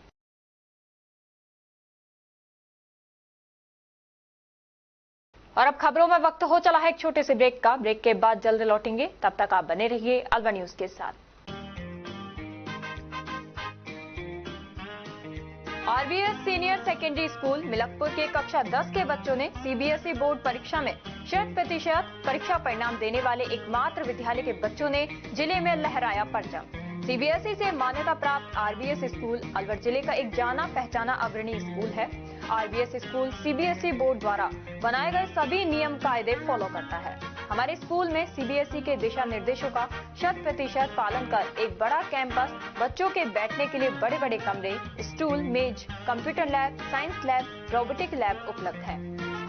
A: और अब खबरों में वक्त हो चला है एक छोटे से ब्रेक का। ब्रेक के बाद जल्द लौटेंगे, तब तक आप बने रहिए अलवर न्यूज के साथ। RBS senior secondary school Milakpur के कक्षा 10 के बच्चों ने सीबीएसई बोर्ड परीक्षा में 100% परीक्षा परिणाम देने वाले एकमात्र विद्यालय के बच्चों ने जिले में लहराया परचम। सीबीएसई से मान्यता प्राप्त आरबीएस स्कूल अलवर जिले का एक जाना पहचाना अग्रणी स्कूल है। आरबीएस स्कूल सीबीएसई बोर्ड द्वारा बनाए गए सभी नियम कायदे फॉलो करता है। हमारे स्कूल में सीबीएसई के दिशा निर्देशों का 100% पालन कर एक बड़ा कैंपस, बच्चों के बैठने के लिए बड़े बड़े कमरे, स्टूल, मेज, computer lab, science lab, robotic lab उपलब्ध है।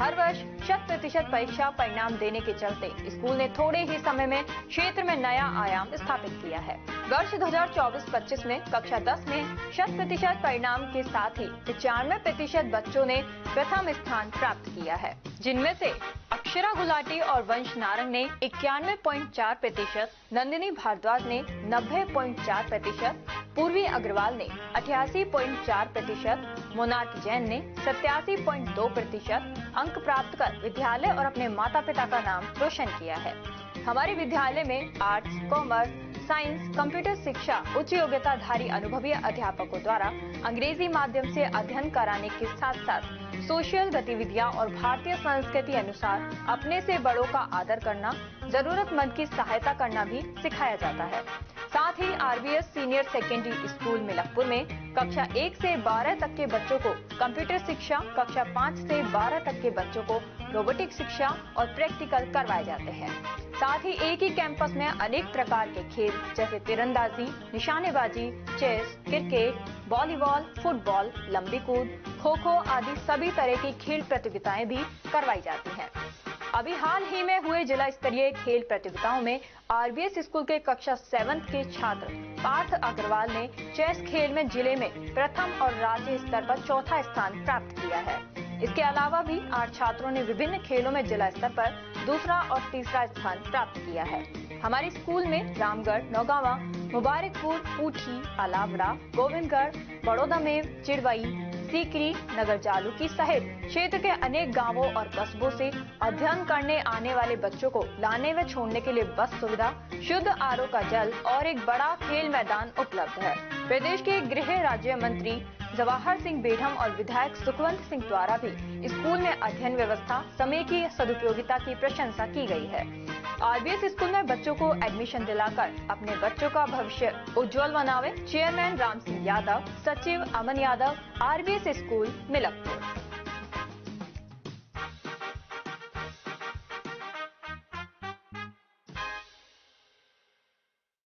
A: हर वर्ष 100% परीक्षा परिणाम देने के चलते स्कूल ने थोड़े ही समय में क्षेत्र में नया आयाम स्थापित किया है। वर्ष 2024-25 में कक्षा 10 में 100% परिणाम के साथ ही 95% बच्चों ने प्रथम स्थान प्राप्त किया है, जिनमें से अक्षरा गुलाटी और वंश नारंग ने 91.4%, नंदिनी भारद्वाज ने 90.4%, पूर्वी अग्रवाल ने 88.4%, मोनार्क जैन ने 87.2% अंक प्राप्त कर विद्यालय और अपने माता पिता का नाम रोशन किया है। हमारे विद्यालय में आर्ट्स, कॉमर्स, साइंस, कंप्यूटर शिक्षा उच्च योग्यताधारी अनुभवी अध्यापकों द्वारा अंग्रेजी माध्यम से अध्ययन कराने के साथ साथ सोशल गतिविधियां और भारतीय संस्कृति अनुसार अपने से बड़ों का आदर करना, जरूरतमंद की सहायता करना भी सिखाया जाता है। साथ ही RBS senior secondary school Milakpur में कक्षा 1 से 12 तक के बच्चों को कंप्यूटर शिक्षा, कक्षा 5 से 12 तक के बच्चों को रोबोटिक शिक्षा और प्रैक्टिकल करवाए जाते हैं। साथ ही एक ही कैंपस में अनेक प्रकार के खेल जैसे तीरंदाजी, निशानेबाजी, चेस, क्रिकेट, वॉलीबॉल, फुटबॉल, लंबी कूद, खो खो आदि सभी तरह की खेल प्रतियोगिताएं भी करवाई जाती हैं। अभी हाल ही में हुए जिला स्तरीय खेल प्रतियोगिताओं में आरबीएस स्कूल के कक्षा 7 के छात्र पार्थ अग्रवाल ने चेस खेल में जिले में प्रथम और राज्य स्तर पर चौथा स्थान प्राप्त किया है। इसके अलावा भी 8 छात्रों ने विभिन्न खेलों में जिला स्तर पर दूसरा और तीसरा स्थान प्राप्त किया है। हमारे स्कूल में रामगढ़, नौगावा, मुबारकपुर, पूठी, अलावड़ा, गोविंदगढ़, बड़ौदा में चिड़वई, सीकरी, नगर जालूकी सहित क्षेत्र के अनेक गांवों और कस्बों से अध्ययन करने आने वाले बच्चों को लाने व छोड़ने के लिए बस सुविधा, शुद्ध आरओ का जल और एक बड़ा खेल मैदान उपलब्ध है। प्रदेश के गृह राज्य मंत्री जवाहर सिंह बेढम और विधायक सुखवंत सिंह द्वारा भी स्कूल में अध्ययन व्यवस्था, समय की सदुपयोगिता की प्रशंसा की गई है। आरबीएस स्कूल में बच्चों को एडमिशन दिलाकर अपने बच्चों का भविष्य उज्जवल बनावे। चेयरमैन राम सिंह यादव, सचिव Aman Yadav, RBS school Milakpur.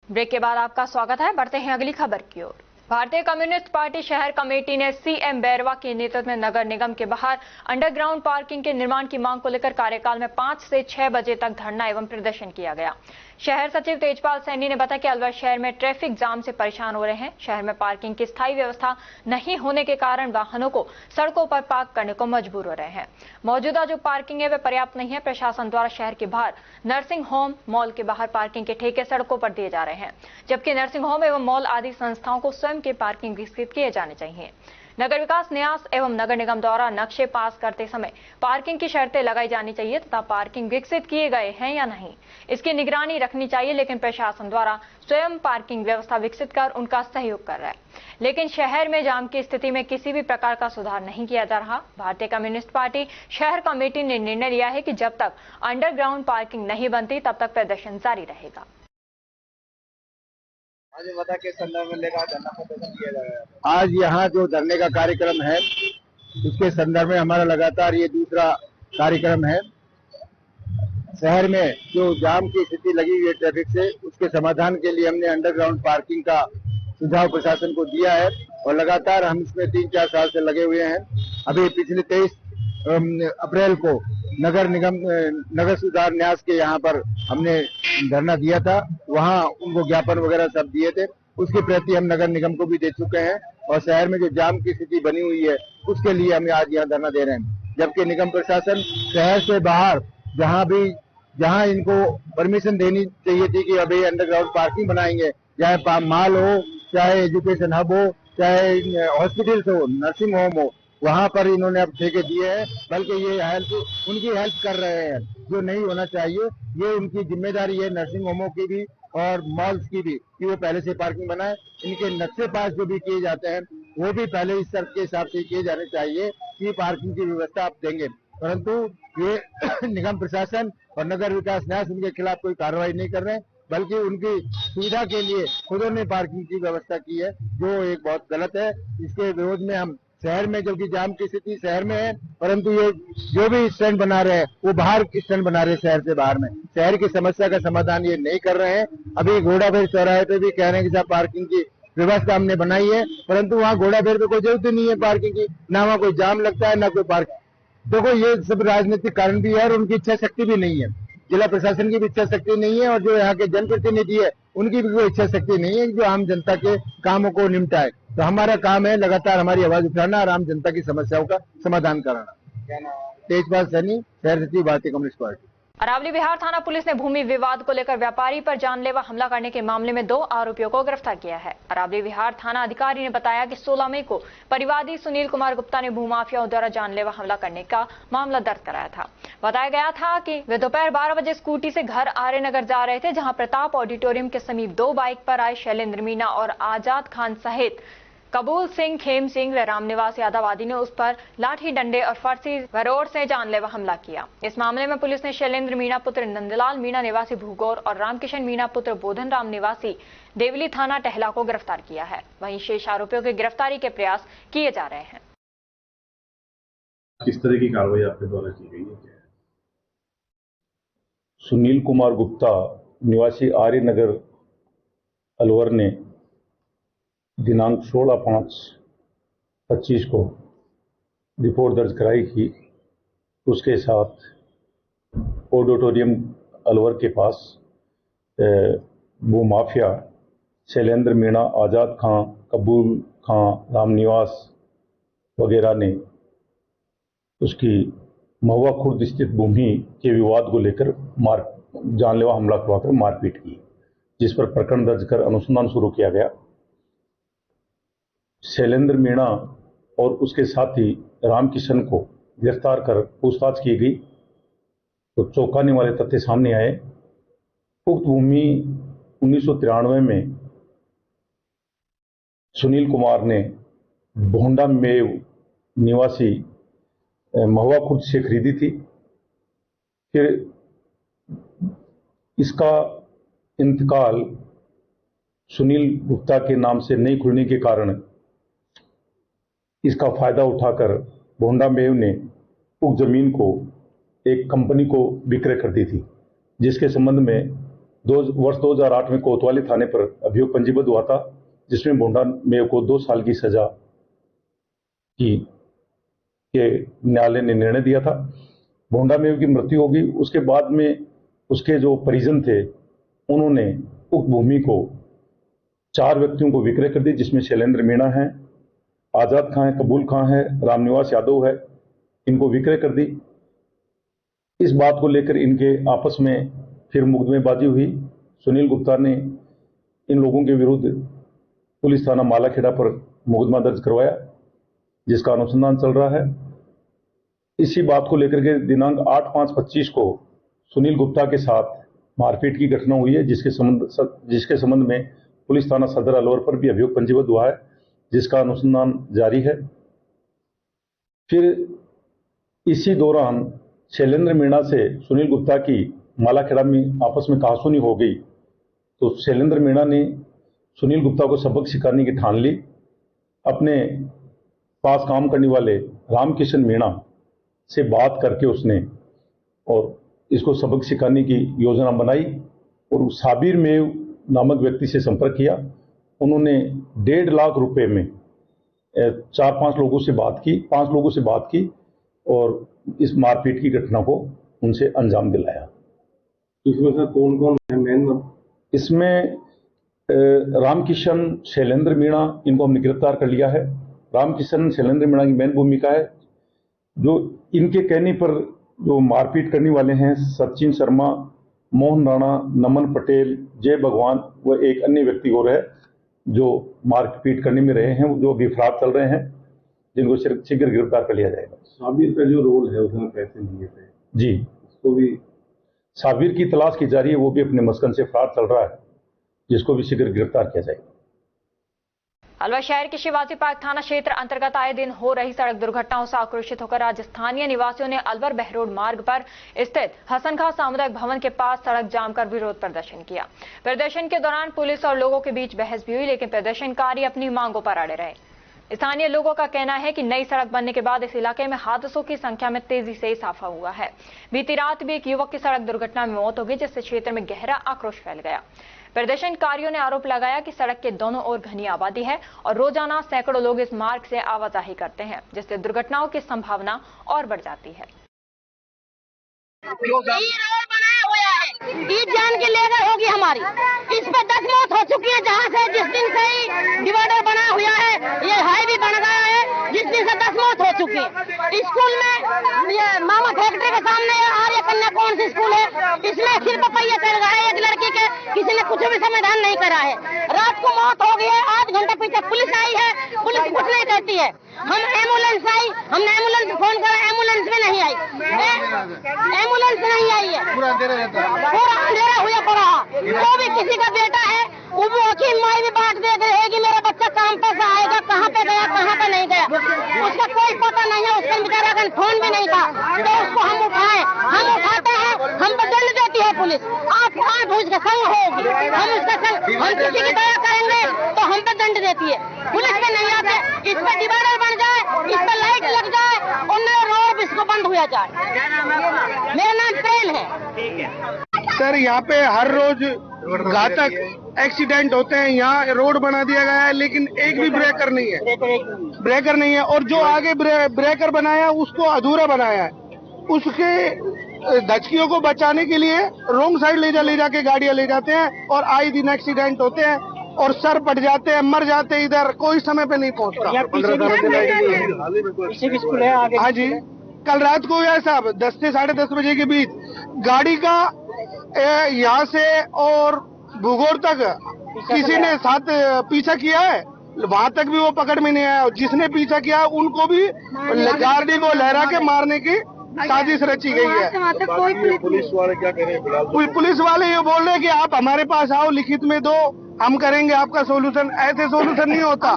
A: Break के बाद आपका स्वागत है। बढ़ते हैं अगली खबर की ओर। भारतीय कम्युनिस्ट पार्टी शहर कमेटी ने सीएम बैरवा के नेतृत्व में नगर निगम के बाहर अंडरग्राउंड पार्किंग के निर्माण की मांग को लेकर कार्यकाल में 5 से 6 बजे तक धरना एवं प्रदर्शन किया गया। शहर सचिव तेजपाल सैनी ने बताया कि अलवर शहर में ट्रैफिक जाम से परेशान हो रहे हैं। शहर में पार्किंग की स्थायी व्यवस्था नहीं होने के कारण वाहनों को सड़कों पर पार्क करने को मजबूर हो रहे हैं। मौजूदा जो पार्किंग है वह पर्याप्त नहीं है। प्रशासन द्वारा शहर के बाहर नर्सिंग होम, मॉल के बाहर पार्किंग के ठेके सड़कों पर दिए जा रहे हैं, जबकि नर्सिंग होम एवं मॉल आदि संस्थाओं को स्वयं के पार्किंग विकसित किए जाने चाहिए। नगर विकास, न्यास एवं नगर निगम द्वारा नक्शे पास करते समय पार्किंग की शर्तें लगाई जानी चाहिए तथा पार्किंग विकसित किए गए हैं या नहीं, इसकी निगरानी रखनी चाहिए। लेकिन प्रशासन द्वारा स्वयं पार्किंग व्यवस्था विकसित कर उनका सहयोग कर रहा है, लेकिन शहर में जाम की स्थिति में किसी भी प्रकार का सुधार नहीं किया जा रहा। भारतीय कम्युनिस्ट पार्टी शहर कमेटी ने निर्णय लिया है कि जब तक अंडरग्राउंड पार्किंग नहीं बनती तब तक प्रदर्शन जारी रहेगा।
M: के संदर्भ में लेकर धरना प्रदर्शन किया जा रहा है। आज यहाँ जो धरने का कार्यक्रम है उसके संदर्भ में हमारा लगातार ये दूसरा कार्यक्रम है। शहर में जो जाम की स्थिति लगी हुई है ट्रैफिक से, उसके समाधान के लिए हमने अंडरग्राउंड पार्किंग का सुझाव प्रशासन को दिया है और लगातार हम इसमें 3-4 साल से लगे हुए हैं। अभी पिछले 23 अप्रैल को नगर निगम नगर सुधार न्यास के यहाँ पर हमने धरना दिया था, वहाँ उनको ज्ञापन वगैरह सब दिए थे। उसके प्रति हम नगर निगम को भी दे चुके हैं और शहर में जो जाम की स्थिति बनी हुई है उसके लिए हम आज यहाँ धरना दे रहे हैं। जबकि निगम प्रशासन शहर से बाहर जहाँ इनको परमिशन देनी चाहिए थी कि अभी अंडरग्राउंड पार्किंग बनाएंगे, चाहे मॉल हो, चाहे एजुकेशन हब हो, चाहे हॉस्पिटल्स हो, नर्सिंग होम हो, वहाँ पर इन्होंने अब ठेके दिए हैं। बल्कि ये उनकी हेल्प कर रहे हैं, जो नहीं होना चाहिए। ये उनकी जिम्मेदारी है नर्सिंग होमों की भी और मॉल्स की भी कि वो पहले से पार्किंग बनाए। इनके नक्शे पास जो भी किए जाते हैं वो भी पहले इस शर्त के हिसाब से किए जाने चाहिए कि पार्किंग की व्यवस्था आप देंगे, परंतु ये निगम प्रशासन और नगर विकास न्यास उनके खिलाफ कोई कार्रवाई नहीं कर रहे हैं, बल्कि उनकी सुविधा के लिए खुद ने पार्किंग की व्यवस्था की है, जो एक बहुत गलत है। इसके विरोध में हम शहर में, जबकि जाम की स्थिति शहर में है, परंतु ये जो भी स्टैंड बना रहे हैं वो बाहर स्टैंड बना रहे हैं, शहर से बाहर में। शहर की समस्या का समाधान ये नहीं कर रहे हैं। अभी घोड़ाफेर चौराहे पे भी कह रहे हैं कि जहाँ पार्किंग की व्यवस्था हमने बनाई है, परंतु वहाँ घोड़ाफेर पे कोई जरूरत ही नहीं है पार्किंग की, ना वहाँ कोई जाम लगता है, ना कोई पार्किंग। देखो, ये सब राजनीतिक कारण भी है और उनकी इच्छा शक्ति भी नहीं है। जिला प्रशासन की भी इच्छा शक्ति नहीं है और जो यहाँ के जनप्रतिनिधि है उनकी भी कोई इच्छा शक्ति नहीं है जो आम जनता के कामों को निपटाए। तो हमारा काम है लगातार हमारी आवाज उठाना और आम जनता की समस्याओं का समाधान कराना। तेजपाल सैनी, शहर सचिव, भारतीय कम्युनिस्ट पार्टी।
A: अरावली विहार थाना पुलिस ने भूमि विवाद को लेकर व्यापारी पर जानलेवा हमला करने के मामले में 2 आरोपियों को गिरफ्तार किया है। अरावली विहार थाना अधिकारी ने बताया कि 16 मई को परिवादी सुनील कुमार गुप्ता ने भूमाफियाओं द्वारा जानलेवा हमला करने का मामला दर्ज कराया था। बताया गया था कि वे दोपहर 12 बजे स्कूटी से घर आर्यनगर जा रहे थे, जहां प्रताप ऑडिटोरियम के समीप 2 बाइक पर आए शैलेंद्र मीणा और आजाद खान सहित कबूल सिंह, खेम सिंह व रामनिवास यादव आदि ने उस पर लाठी, डंडे और फरसी भरोड़ से जानलेवा हमला किया। इस मामले में पुलिस ने शैलेंद्र मीणा पुत्र नंदलाल मीणा निवासी भूगौर और रामकिशन मीणा पुत्र बोधन राम निवासी देवली थाना टहला को गिरफ्तार किया है। वहीं शेष आरोपियों की गिरफ्तारी के प्रयास किए जा रहे हैं।
N: किस तरह की कार्रवाई आपके द्वारा की गई है? सुनील कुमार गुप्ता निवासी आर्यनगर अलवर ने दिनांक 16/5/25 को रिपोर्ट दर्ज कराई थी। उसके साथ ऑडिटोरियम अलवर के पास वो माफिया शैलेंद्र मीणा, आजाद खां, कबूल खां, रामनिवास वगैरह ने उसकी महुआ खुर्द स्थित भूमि के विवाद को लेकर जानलेवा हमला करवाकर मारपीट की, जिस पर प्रकरण दर्ज कर अनुसंधान शुरू किया गया। शैलेंद्र मीणा और उसके साथी रामकिशन को गिरफ्तार कर पूछताछ की गई तो चौंकाने वाले तथ्य सामने आए। उक्त भूमि 1993 में सुनील कुमार ने भोंडा मेव निवासी महुआ खुर्द से खरीदी थी। फिर इसका इंतकाल सुनील गुप्ता के नाम से नहीं खुलने के कारण इसका फायदा उठाकर भोंडा मेव ने उक्त जमीन को एक कंपनी को विक्रय कर दी थी, जिसके संबंध में वर्ष 2008 में कोतवाली थाने पर अभियोग पंजीबद्ध हुआ था, जिसमें भोंडा मेव को 2 साल की सजा की के न्यायालय ने निर्णय दिया था। भोंडा मेव की मृत्यु होगी। उसके बाद में उसके जो परिजन थे उन्होंने उक्त भूमि को 4 व्यक्तियों को विक्रय कर दी, जिसमें शैलेंद्र मीणा है, आजाद खां है, कबूल खां है, रामनिवास यादव है। इनको विक्रय कर दी। इस बात को लेकर इनके आपस में फिर मुकदमेबाजी हुई। सुनील गुप्ता ने इन लोगों के विरुद्ध पुलिस थाना मालाखेड़ा पर मुकदमा दर्ज करवाया, जिसका अनुसंधान चल रहा है। इसी बात को लेकर के दिनांक 8/5/25 को सुनील गुप्ता के साथ मारपीट की घटना हुई है, जिसके संबंध में पुलिस थाना सदर अलवर पर भी अभियोग पंजीबद्ध हुआ है, जिसका अनुसंधान जारी है। फिर इसी दौरान शैलेंद्र मीणा से सुनील गुप्ता की मालाखेड़ा में आपस में कहासुनी हो गई, तो शैलेंद्र मीणा ने सुनील गुप्ता को सबक सिखाने की ठान ली। अपने पास काम करने वाले रामकिशन मीणा से बात करके उसने और इसको सबक सिखाने की योजना बनाई और साबिर मेव नामक व्यक्ति से संपर्क किया। उन्होंने 1.5 लाख रुपए में 4-5 लोगों से बात की, 5 लोगों से बात की और इस मारपीट की घटना को उनसे अंजाम दिलाया।
O: इसमें से कौन कौन है मेन?
N: इसमें रामकिशन, शैलेंद्र मीणा, इनको हमने गिरफ्तार कर लिया है। रामकिशन, शैलेंद्र मीणा की मेन भूमिका है। जो इनके कहने पर जो मारपीट करने वाले हैं सचिन शर्मा, मोहन राणा, नमन पटेल, जय भगवान व एक अन्य व्यक्ति और है जो मारपीट करने में रहे हैं, जो अभी फरार चल रहे हैं, जिनको शीघ्र गिरफ्तार कर लिया जाएगा।
O: साबिर का जो रोल है उसमें पैसे लिए थे
N: जी,
O: उसको भी
N: साबिर की तलाश की जा रही है। वो भी अपने मस्कन से फरार चल रहा है, जिसको भी शीघ्र गिरफ्तार किया जाएगा।
A: अलवर शहर के शिवाजी पार्क थाना क्षेत्र अंतर्गत आए दिन हो रही सड़क दुर्घटनाओं से आक्रोशित होकर आज स्थानीय निवासियों ने अलवर बहरोड मार्ग पर स्थित हसन खां सामुदायिक भवन के पास सड़क जाम कर विरोध प्रदर्शन किया। प्रदर्शन के दौरान पुलिस और लोगों के बीच बहस भी हुई, लेकिन प्रदर्शनकारी अपनी मांगों पर अड़े रहे। स्थानीय लोगों का कहना है कि नई सड़क बनने के बाद इस इलाके में हादसों की संख्या में तेजी से इजाफा हुआ है। बीती रात भी एक युवक की सड़क दुर्घटना में मौत हो गई, जिससे क्षेत्र में गहरा आक्रोश फैल गया। प्रदर्शनकारियों ने आरोप लगाया कि सड़क के दोनों ओर घनी आबादी है और रोजाना सैकड़ों लोग इस मार्ग से आवाजाही करते हैं, जिससे दुर्घटनाओं की संभावना और बढ़ जाती है।
K: ये जान के लेकर होगी हमारी। इस पर 10 मौत हो चुकी है, जहाँ से जिस दिन से ही डिवाइडर बना हुआ है, ये हाईवे बन गया है, जिस दिन से 10 मौत हो चुकी है। स्कूल में ये मामा फैक्ट्री के सामने आर्य कन्या कौन सी स्कूल है, इसमें सिर पर पहिया चढ़ गया है एक लड़की के, किसी ने कुछ भी समाधान नहीं करा है। रात को मौत हो गई है, 8 घंटे पीछे पुलिस आई है, पुलिस कुछ नहीं कहती है। हम एम्बुलेंस आई, हमने एम्बुलेंस फोन करा, एम्बुलेंस भी नहीं आई, एम्बुलेंस नहीं आई है। पूरा अंधेरा हुआ पड़ा। वो भी किसी का बेटा है, वो वकील माई भी बात देख रहे हैं कि मेरा बच्चा काम पे से आएगा, कहाँ पे गया कहाँ पे नहीं गया, उसका कोई पता नहीं है। उसका बेचारा का फोन भी नहीं था, तो उसको हम उठाए, हम उठाते हैं, हम पर दंड देती है पुलिस। आप उसका संग होगी, हम उसका संग, हम किसी की दया करेंगे तो हम पे दंड देती है। पुलिस पे नहीं आते, इस पर डिवाइडर बन जाए, इस पर लाइट लग जाए और नया रोड इसको बंद हुआ जाए। मेरा नाम प्रेम है।
H: सर, यहाँ पे हर रोज घातक एक्सीडेंट होते हैं। यहाँ रोड बना दिया गया है, लेकिन एक भी ब्रेकर नहीं है, और जो आगे ब्रेकर बनाया है उसको अधूरा बनाया है। उसके धचकियों को बचाने के लिए रोंग साइड ले जाके गाड़ियां ले जाते हैं और आए दिन एक्सीडेंट होते हैं और सर पट जाते हैं, मर जाते हैं। इधर कोई समय पे नहीं पहुँचता।
K: पीछे भी स्कूल है आगे।
H: हाँ जी, कल रात को हुआ है साहब, 10 से 10:30 बजे के बीच गाड़ी का यहाँ से और भूगोर तक किसी ने साथ पीछा किया है, वहां तक भी वो पकड़ में नहीं आया। और जिसने पीछा किया उनको भी गाड़ी को लहरा के मारने की साजिश रची गई है।
M: पुलिस वाले क्या कह रहे हैं?
H: पुलिस वाले ये बोल रहे हैं कि आप हमारे पास आओ, लिखित में दो, हम करेंगे आपका सोल्यूशन। ऐसे सोल्यूशन नहीं होता।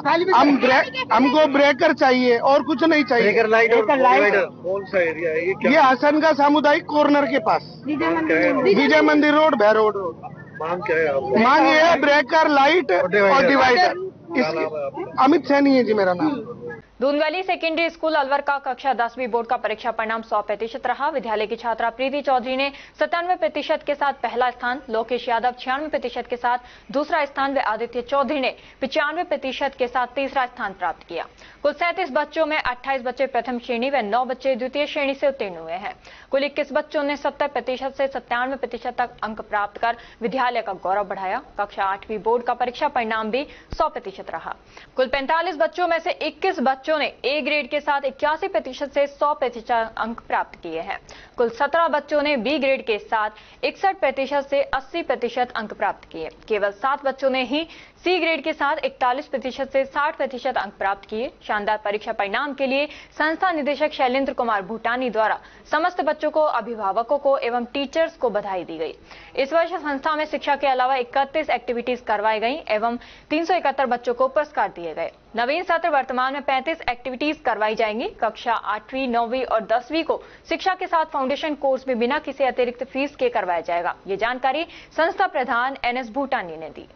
H: हमको ब्रेकर चाहिए और कुछ नहीं चाहिए।
M: ब्रेकर लाइट और डिवाइडर कौन सा एरिया है ये?
H: ये हसन का सामुदायिक कॉर्नर के पास, विजय मंदिर रोड, भैरोड रोड।
M: मांग क्या है आपको?
H: मांग ये है ब्रेकर, लाइट और डिवाइडर। अमित सैनी है जी मेरा नाम।
A: Doon valley secondary school Alwar का कक्षा 10वीं बोर्ड का परीक्षा परिणाम 100% रहा। विद्यालय की छात्रा प्रीति चौधरी ने 97% के साथ पहला स्थान, लोकेश यादव 96% के साथ दूसरा स्थान व आदित्य चौधरी ने 95% के साथ तीसरा स्थान प्राप्त किया। कुल 37 बच्चों में 28 बच्चे प्रथम श्रेणी व 9 बच्चे द्वितीय श्रेणी से उत्तीर्ण हुए हैं। कुल 21 बच्चों ने 70% से 97% तक अंक प्राप्त कर विद्यालय का गौरव बढ़ाया। कक्षा 8वीं बोर्ड का परीक्षा परिणाम भी 100% रहा। कुल 45 बच्चों में से 21 बच्चों ने ए ग्रेड के साथ 81% से 100% अंक प्राप्त किए हैं। कुल 17 बच्चों ने बी ग्रेड के साथ 61% से 80% अंक प्राप्त किए। केवल 7 बच्चों ने ही सी ग्रेड के साथ 41% से 60% अंक प्राप्त किए। शानदार परीक्षा परिणाम के लिए संस्था निदेशक शैलेंद्र कुमार भूटानी द्वारा समस्त बच्चों को, अभिभावकों को एवं टीचर्स को बधाई दी गई। इस वर्ष संस्था में शिक्षा के अलावा 31 एक्टिविटीज करवाई गई एवं 371 बच्चों को पुरस्कार दिए गए। नवीन सत्र वर्तमान में 35 एक्टिविटीज करवाई जाएंगी। कक्षा 8वीं, 9वीं और 10वीं को शिक्षा के साथ फाउंडेशन कोर्स भी बिना किसी अतिरिक्त फीस के करवाया जाएगा। ये जानकारी संस्था प्रधान NS भूटानी ने दी।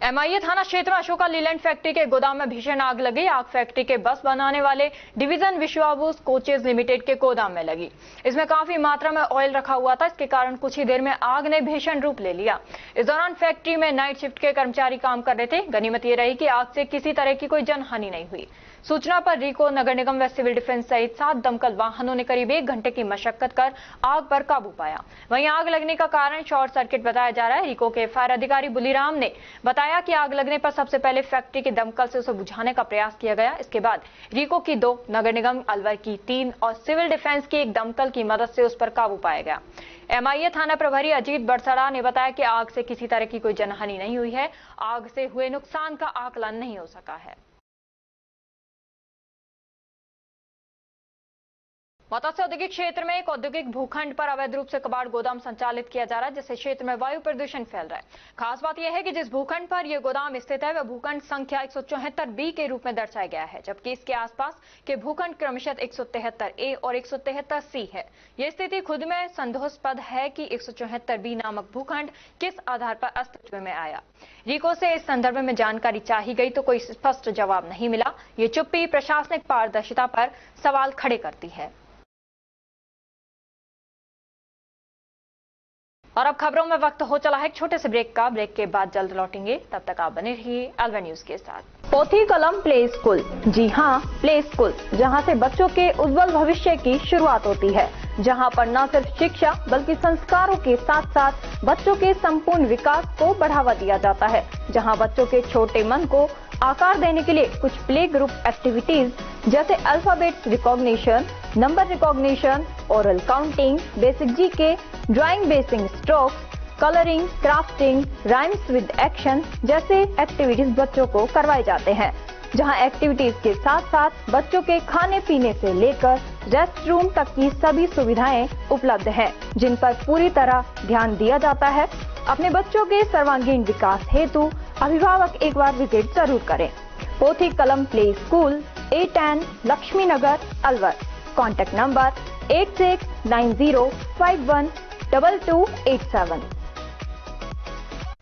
A: MIA थाना क्षेत्र में अशोका लीलैंड फैक्ट्री के गोदाम में भीषण आग लगी। आग फैक्ट्री के बस बनाने वाले डिवीजन विश्वाबूस कोचेज लिमिटेड के गोदाम में लगी। इसमें काफी मात्रा में ऑयल रखा हुआ था। इसके कारण कुछ ही देर में आग ने भीषण रूप ले लिया। इस दौरान फैक्ट्री में नाइट शिफ्ट के कर्मचारी काम कर रहे थे। गनीमत ये रही कि आग से किसी तरह की कोई जनहानि नहीं हुई। सूचना पर रिको, नगर निगम व सिविल डिफेंस सहित 7 दमकल वाहनों ने करीब 1 घंटे की मशक्कत कर आग पर काबू पाया। वहीं आग लगने का कारण शॉर्ट सर्किट बताया जा रहा है। रिको के फायर अधिकारी बुलीराम ने बताया कि आग लगने पर सबसे पहले फैक्ट्री के दमकल से उसे बुझाने का प्रयास किया गया। इसके बाद रिको की 2, नगर निगम अलवर की 3 और सिविल डिफेंस की 1 दमकल की मदद से उस पर काबू पाया गया। MIA थाना प्रभारी अजीत बरसड़ा ने बताया कि आग से किसी तरह की कोई जनहानि नहीं हुई है। आग से हुए नुकसान का आकलन नहीं हो सका है। मत्स्य औद्योगिक क्षेत्र में एक औद्योगिक भूखंड पर अवैध रूप से कबाड़ गोदाम संचालित किया जा रहा है, जिससे क्षेत्र में वायु प्रदूषण फैल रहा है। खास बात यह है कि जिस भूखंड पर यह गोदाम स्थित है वह भूखंड संख्या 174B के रूप में दर्शाया गया है, जबकि इसके आसपास के भूखंड क्रमशः 173A और 173C है। यह स्थिति खुद में संदेहास्पद है कि 174B नामक भूखंड किस आधार पर अस्तित्व में आया। रिको से इस संदर्भ में जानकारी चाही गई तो कोई स्पष्ट जवाब नहीं मिला। ये चुप्पी प्रशासनिक पारदर्शिता पर सवाल खड़े करती है। और अब खबरों में वक्त हो चला है एक छोटे से ब्रेक का। ब्रेक के बाद जल्द लौटेंगे, तब तक आप बने रहिए अलवर न्यूज के साथ। पोथी कलम प्ले स्कूल, जी हां, प्ले स्कूल, जहां से बच्चों के उज्जवल भविष्य की शुरुआत होती है, जहां पर न सिर्फ शिक्षा बल्कि संस्कारों के साथ साथ बच्चों के संपूर्ण विकास को बढ़ावा दिया जाता है, जहां बच्चों के छोटे मन को आकार देने के लिए कुछ प्ले ग्रुप एक्टिविटीज जैसे alphabet recognition, number recognition, oral counting, basic GK, drawing basic strokes, colouring, crafting, rhymes with action जैसे एक्टिविटीज बच्चों को करवाए जाते हैं, जहां एक्टिविटीज के साथ साथ बच्चों के खाने पीने से लेकर रेस्ट रूम तक की सभी सुविधाएं उपलब्ध हैं, जिन पर पूरी तरह ध्यान दिया जाता है। अपने बच्चों के सर्वांगीण विकास हेतु अभिभावक एक बार विजिट जरूर करें। Pothi Kalam play school, A10 Lakshmi Nagar, Alwar. Contact number 8690512287।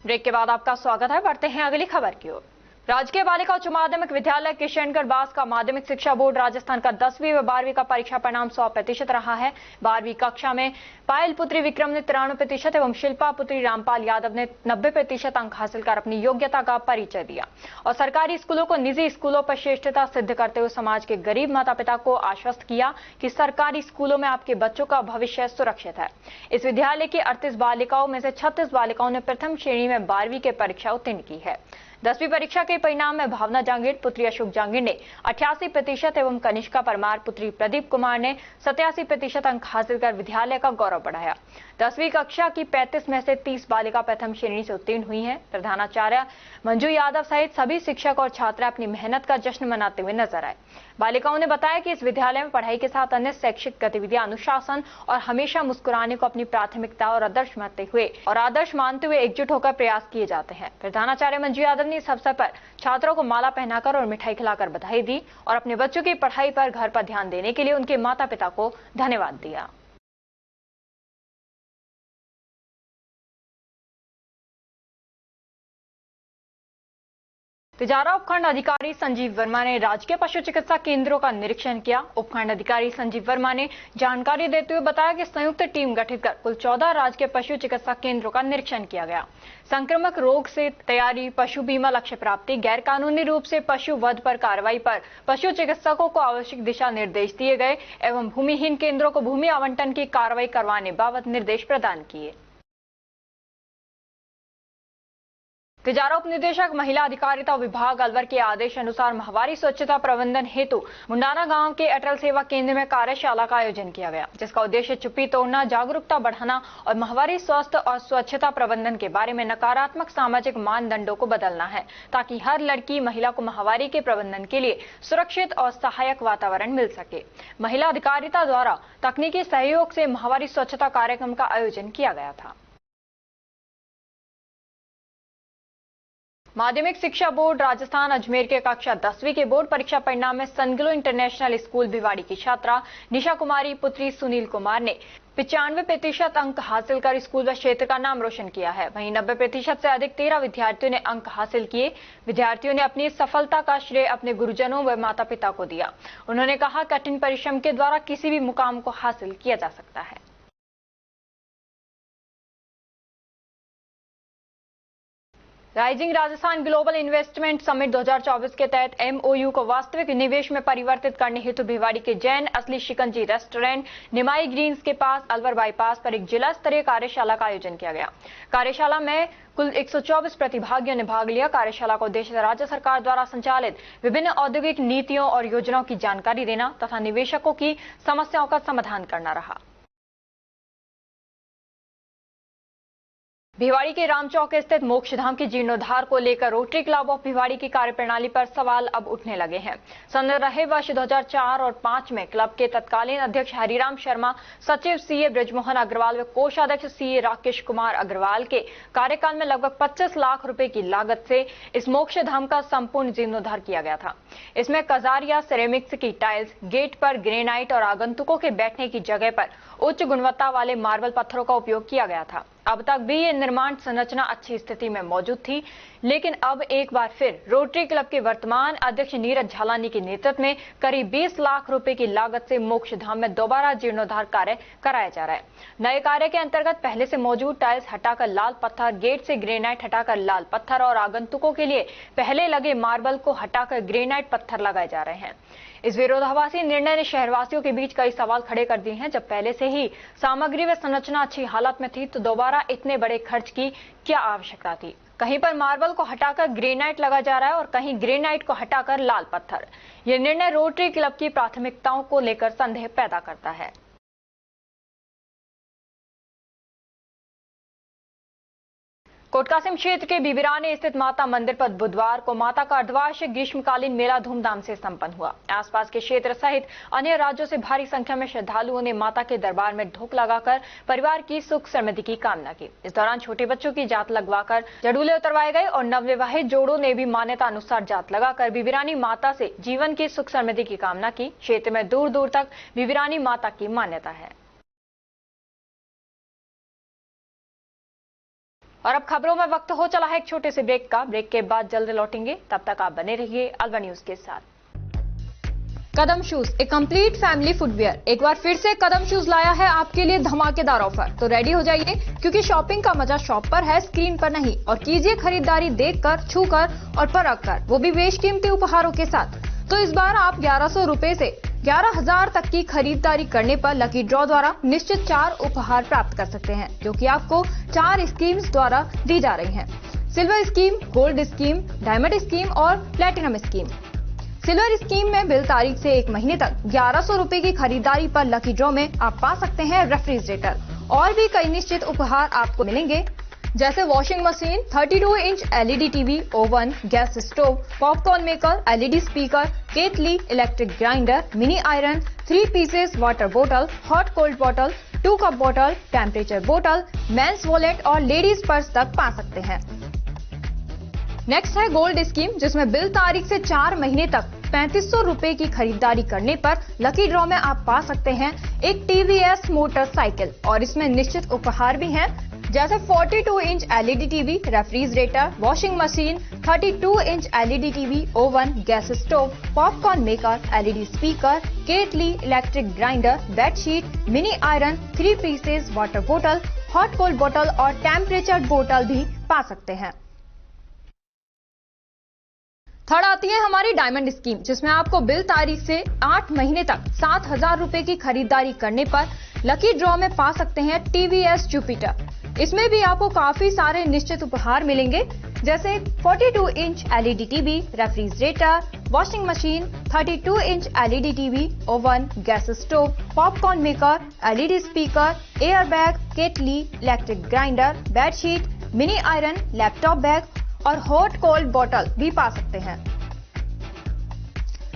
A: Break के बाद आपका स्वागत है। बढ़ते हैं अगली खबर की ओर। राजकीय बालिका उच्च माध्यमिक विद्यालय किशनगढ़ बास का माध्यमिक शिक्षा बोर्ड राजस्थान का 10वीं व 12वीं का परीक्षा परिणाम 100% रहा है। 12वीं कक्षा में पायल पुत्री विक्रम ने 93% एवं शिल्पा पुत्री रामपाल यादव ने 90% अंक हासिल कर अपनी योग्यता का परिचय दिया और सरकारी स्कूलों को निजी स्कूलों पर श्रेष्ठता सिद्ध करते हुए समाज के गरीब माता पिता को आश्वस्त किया कि सरकारी स्कूलों में आपके बच्चों का भविष्य सुरक्षित है। इस विद्यालय की 38 बालिकाओं में से 36 बालिकाओं ने प्रथम श्रेणी में 12वीं की परीक्षा उत्तीर्ण की है। 10वीं परीक्षा के परिणाम में भावना जांगीर पुत्री अशोक जांगीर ने 88% एवं कनिष्का परमार पुत्री प्रदीप कुमार ने 87% अंक हासिल कर विद्यालय का गौरव बढ़ाया। 10वीं कक्षा की 35 में से 30 बालिका प्रथम श्रेणी से उत्तीर्ण हुई हैं। प्रधानाचार्य मंजू यादव सहित सभी शिक्षक और छात्र अपनी मेहनत का जश्न मनाते हुए नजर आए। बालिकाओं ने बताया कि इस विद्यालय में पढ़ाई के साथ अन्य शैक्षिक गतिविधियां, अनुशासन और हमेशा मुस्कुराने को अपनी प्राथमिकता और आदर्श मानते हुए एकजुट होकर प्रयास किए जाते हैं। प्रधानाचार्य मंजू यादव ने इस अवसर पर छात्रों को माला पहनाकर और मिठाई खिलाकर बधाई दी और अपने बच्चों की पढ़ाई पर घर पर ध्यान देने के लिए उनके माता पिता को धन्यवाद दिया। तिजारा उपखंड अधिकारी संजीव वर्मा ने राजकीय पशु चिकित्सा केंद्रों का निरीक्षण किया। उपखंड अधिकारी संजीव वर्मा ने जानकारी देते हुए बताया कि संयुक्त टीम गठित कर कुल 14 राजकीय पशु चिकित्सा केंद्रों का निरीक्षण किया गया। संक्रामक रोग से तैयारी, पशु बीमा लक्ष्य प्राप्ति, गैर कानूनी रूप से पशु वध पर कार्रवाई पर पशु चिकित्सकों को आवश्यक दिशा निर्देश दिए गए एवं भूमिहीन केंद्रों को भूमि आवंटन की कार्रवाई करवाने बाबत निर्देश प्रदान किए। तिजारा उप निदेशक महिला अधिकारिता विभाग अलवर के आदेश अनुसार माहवारी स्वच्छता प्रबंधन हेतु मुंडाना गांव के अटल सेवा केंद्र में कार्यशाला का आयोजन किया गया, जिसका उद्देश्य चुप्पी तोड़ना, जागरूकता बढ़ाना और माहवारी स्वास्थ्य और स्वच्छता प्रबंधन के बारे में नकारात्मक सामाजिक मानदंडों को बदलना है, ताकि हर लड़की महिला को माहवारी के प्रबंधन के लिए सुरक्षित और सहायक वातावरण मिल सके। महिला अधिकारिता द्वारा तकनीकी सहयोग से माहवारी स्वच्छता कार्यक्रम का आयोजन किया गया था। माध्यमिक शिक्षा बोर्ड राजस्थान अजमेर के कक्षा 10वीं के बोर्ड परीक्षा परिणाम में सनग्लो इंटरनेशनल स्कूल भिवाड़ी की छात्रा निशा कुमारी पुत्री सुनील कुमार ने 95% अंक हासिल कर स्कूल व क्षेत्र का नाम रोशन किया है। वहीं 90% से अधिक 13 विद्यार्थियों ने अंक हासिल किए। विद्यार्थियों ने अपनी सफलता का श्रेय अपने गुरुजनों व माता पिता को दिया। उन्होंने कहा, कठिन परिश्रम के द्वारा किसी भी मुकाम को हासिल किया जा सकता है। Rising Rajasthan global investment summit 2024 के तहत MOU को वास्तविक निवेश में परिवर्तित करने हेतु भिवाड़ी के जैन असली शिकंजी रेस्टोरेंट निमाई ग्रीन्स के पास अलवर बाईपास पर एक जिला स्तरीय कार्यशाला का आयोजन किया गया। कार्यशाला में कुल 124 प्रतिभागियों ने भाग लिया। कार्यशाला का उद्देश्य राज्य सरकार द्वारा संचालित विभिन्न औद्योगिक नीतियों और योजनाओं की जानकारी देना तथा निवेशकों की समस्याओं का समाधान करना रहा। भिवाड़ी के रामचौक स्थित मोक्षधाम के जीर्णोद्धार को लेकर रोटरी क्लब ऑफ भिवाड़ी की कार्यप्रणाली पर सवाल अब उठने लगे हैं। सन रहे वर्ष 2004 और 5 में क्लब के तत्कालीन अध्यक्ष हरिराम शर्मा, सचिव CA ब्रजमोहन अग्रवाल व कोषाध्यक्ष CA राकेश कुमार अग्रवाल के कार्यकाल में लगभग 25 लाख रुपए की लागत से इस मोक्षधाम का संपूर्ण जीर्णोद्धार किया गया था। इसमें कजारिया सिरेमिक्स की टाइल्स, गेट पर ग्रेनाइट और आगंतुकों के बैठने की जगह पर उच्च गुणवत्ता वाले मार्बल पत्थरों का उपयोग किया गया था। अब तक भी ये निर्माण संरचना अच्छी स्थिति में मौजूद थी, लेकिन अब एक बार फिर रोटरी क्लब के वर्तमान अध्यक्ष नीरज झालानी के नेतृत्व में करीब 20 लाख रुपए की लागत से मोक्षधाम में दोबारा जीर्णोद्धार कार्य कराया जा रहा है। नए कार्य के अंतर्गत पहले से मौजूद टाइल्स हटाकर लाल पत्थर, गेट से ग्रेनाइट हटाकर लाल पत्थर और आगंतुकों के लिए पहले लगे मार्बल को हटाकर ग्रेनाइट पत्थर लगाए जा रहे हैं। इस विरोधाभासी निर्णय ने शहरवासियों के बीच कई सवाल खड़े कर दिए हैं। जब पहले से ही सामग्री व संरचना अच्छी हालत में थी तो दोबारा इतने बड़े खर्च की क्या आवश्यकता थी? कहीं पर मार्बल को हटाकर ग्रेनाइट लगा जा रहा है और कहीं ग्रेनाइट को हटाकर लाल पत्थर। यह निर्णय रोटरी क्लब की प्राथमिकताओं को लेकर संदेह पैदा करता है। कोटकासिम क्षेत्र के बिबिराने स्थित माता मंदिर पर बुधवार को माता का अर्धवार्षिक ग्रीष्मकालीन मेला धूमधाम से संपन्न हुआ। आसपास के क्षेत्र सहित अन्य राज्यों से भारी संख्या में श्रद्धालुओं ने माता के दरबार में ढोक लगाकर परिवार की सुख समृद्धि की कामना की। इस दौरान छोटे बच्चों की जात लगवाकर जड़ूले उतरवाए गए और नवविवाहित जोड़ों ने भी मान्यता अनुसार जात लगाकर बिबिरानी माता से जीवन की सुख समृद्धि की कामना की। क्षेत्र में दूर दूर तक बिबिरानी माता की मान्यता है। और अब खबरों में वक्त हो चला है एक छोटे से ब्रेक का। ब्रेक के बाद जल्द लौटेंगे, तब तक आप बने रहिए अलवर न्यूज के साथ। कदम शूज, एक कंप्लीट फैमिली फुटवियर, एक बार फिर से कदम शूज लाया है आपके लिए धमाकेदार ऑफर। तो रेडी हो जाइए, क्योंकि शॉपिंग का मजा शॉप पर है, स्क्रीन पर नहीं। और कीजिए खरीदारी देखकर, छूकर और परख कर, वो भी बेशकीमती उपहारों के साथ। तो इस बार आप 1100 रुपए से 11,000 तक की खरीदारी करने पर लकी ड्रॉ द्वारा निश्चित 4 उपहार प्राप्त कर सकते हैं, जो कि आपको 4 स्कीम्स द्वारा दी जा रही हैं। Silver scheme, gold scheme, diamond scheme और प्लेटिनम स्कीम। सिल्वर स्कीम में बिल तारीख से 1 महीने तक 1100 रुपए की खरीदारी पर लकी ड्रॉ में आप पा सकते हैं रेफ्रिजरेटर और भी कई निश्चित उपहार आपको मिलेंगे, जैसे washing machine, 32 inch LED TV, oven, gas stove, popcorn maker, LED speaker, केतली, electric grinder, mini iron, 3 pieces water बोतल, हॉट कोल्ड बोतल, 2 कप बोतल, टेम्परेचर बोतल, मेंस वॉलेट और लेडीज पर्स तक पा सकते हैं। नेक्स्ट है गोल्ड स्कीम, जिसमें बिल तारीख से 4 महीने तक 3500 रुपए की खरीदारी करने पर लकी ड्रॉ में आप पा सकते हैं एक TVS मोटरसाइकिल और इसमें निश्चित उपहार भी हैं, जैसे 42 inch LED TV, refrigerator, washing machine, 32 inch LED TV, oven, gas stove, popcorn maker, LED speaker, kettle, electric grinder, bedsheet, mini iron, 3 pieces water बोतल, हॉट कोल्ड बोतल और टेम्परेचर बोतल भी पा सकते हैं। थर्ड आती है हमारी डायमंड स्कीम, जिसमें आपको बिल तारीख से 8 महीने तक 7,000 रुपए की खरीदारी करने पर लकी ड्रॉ में पा सकते हैं TVS जुपिटर। इसमें भी आपको काफी सारे निश्चित उपहार मिलेंगे, जैसे 42 inch LED TV, refrigerator, washing machine, 32 inch LED TV, oven, gas stove, popcorn maker, LED speaker, air bag, kettle, electric grinder, bedsheet, mini iron, laptop bag और हॉट कोल्ड बोतल भी पा सकते हैं।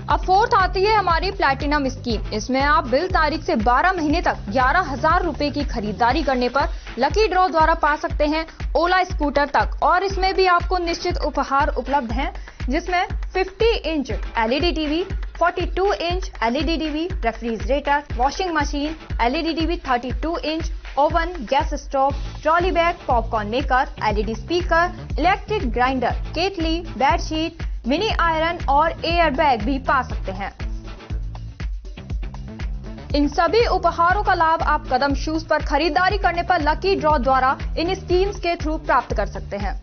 A: अब फोर्थ आती है हमारी प्लैटिनम स्कीम। इसमें आप बिल तारीख से 12 महीने तक 11,000 रुपए की खरीदारी करने पर लकी ड्रॉ द्वारा पा सकते हैं ओला स्कूटर तक और इसमें भी आपको निश्चित उपहार उपलब्ध हैं, जिसमें 50 inch LED TV, 42 inch LED TV, refrigerator, washing machine, LED TV, 32 inch, oven, gas stove, trolley bag, popcorn maker, LED speaker, electric grinder, kettle, bedsheet, mini iron और एयर बैग भी पा सकते हैं। इन सभी उपहारों का लाभ आप कदम शूज पर खरीदारी करने पर लकी ड्रॉ द्वारा इन स्कीम्स के थ्रू प्राप्त कर सकते हैं।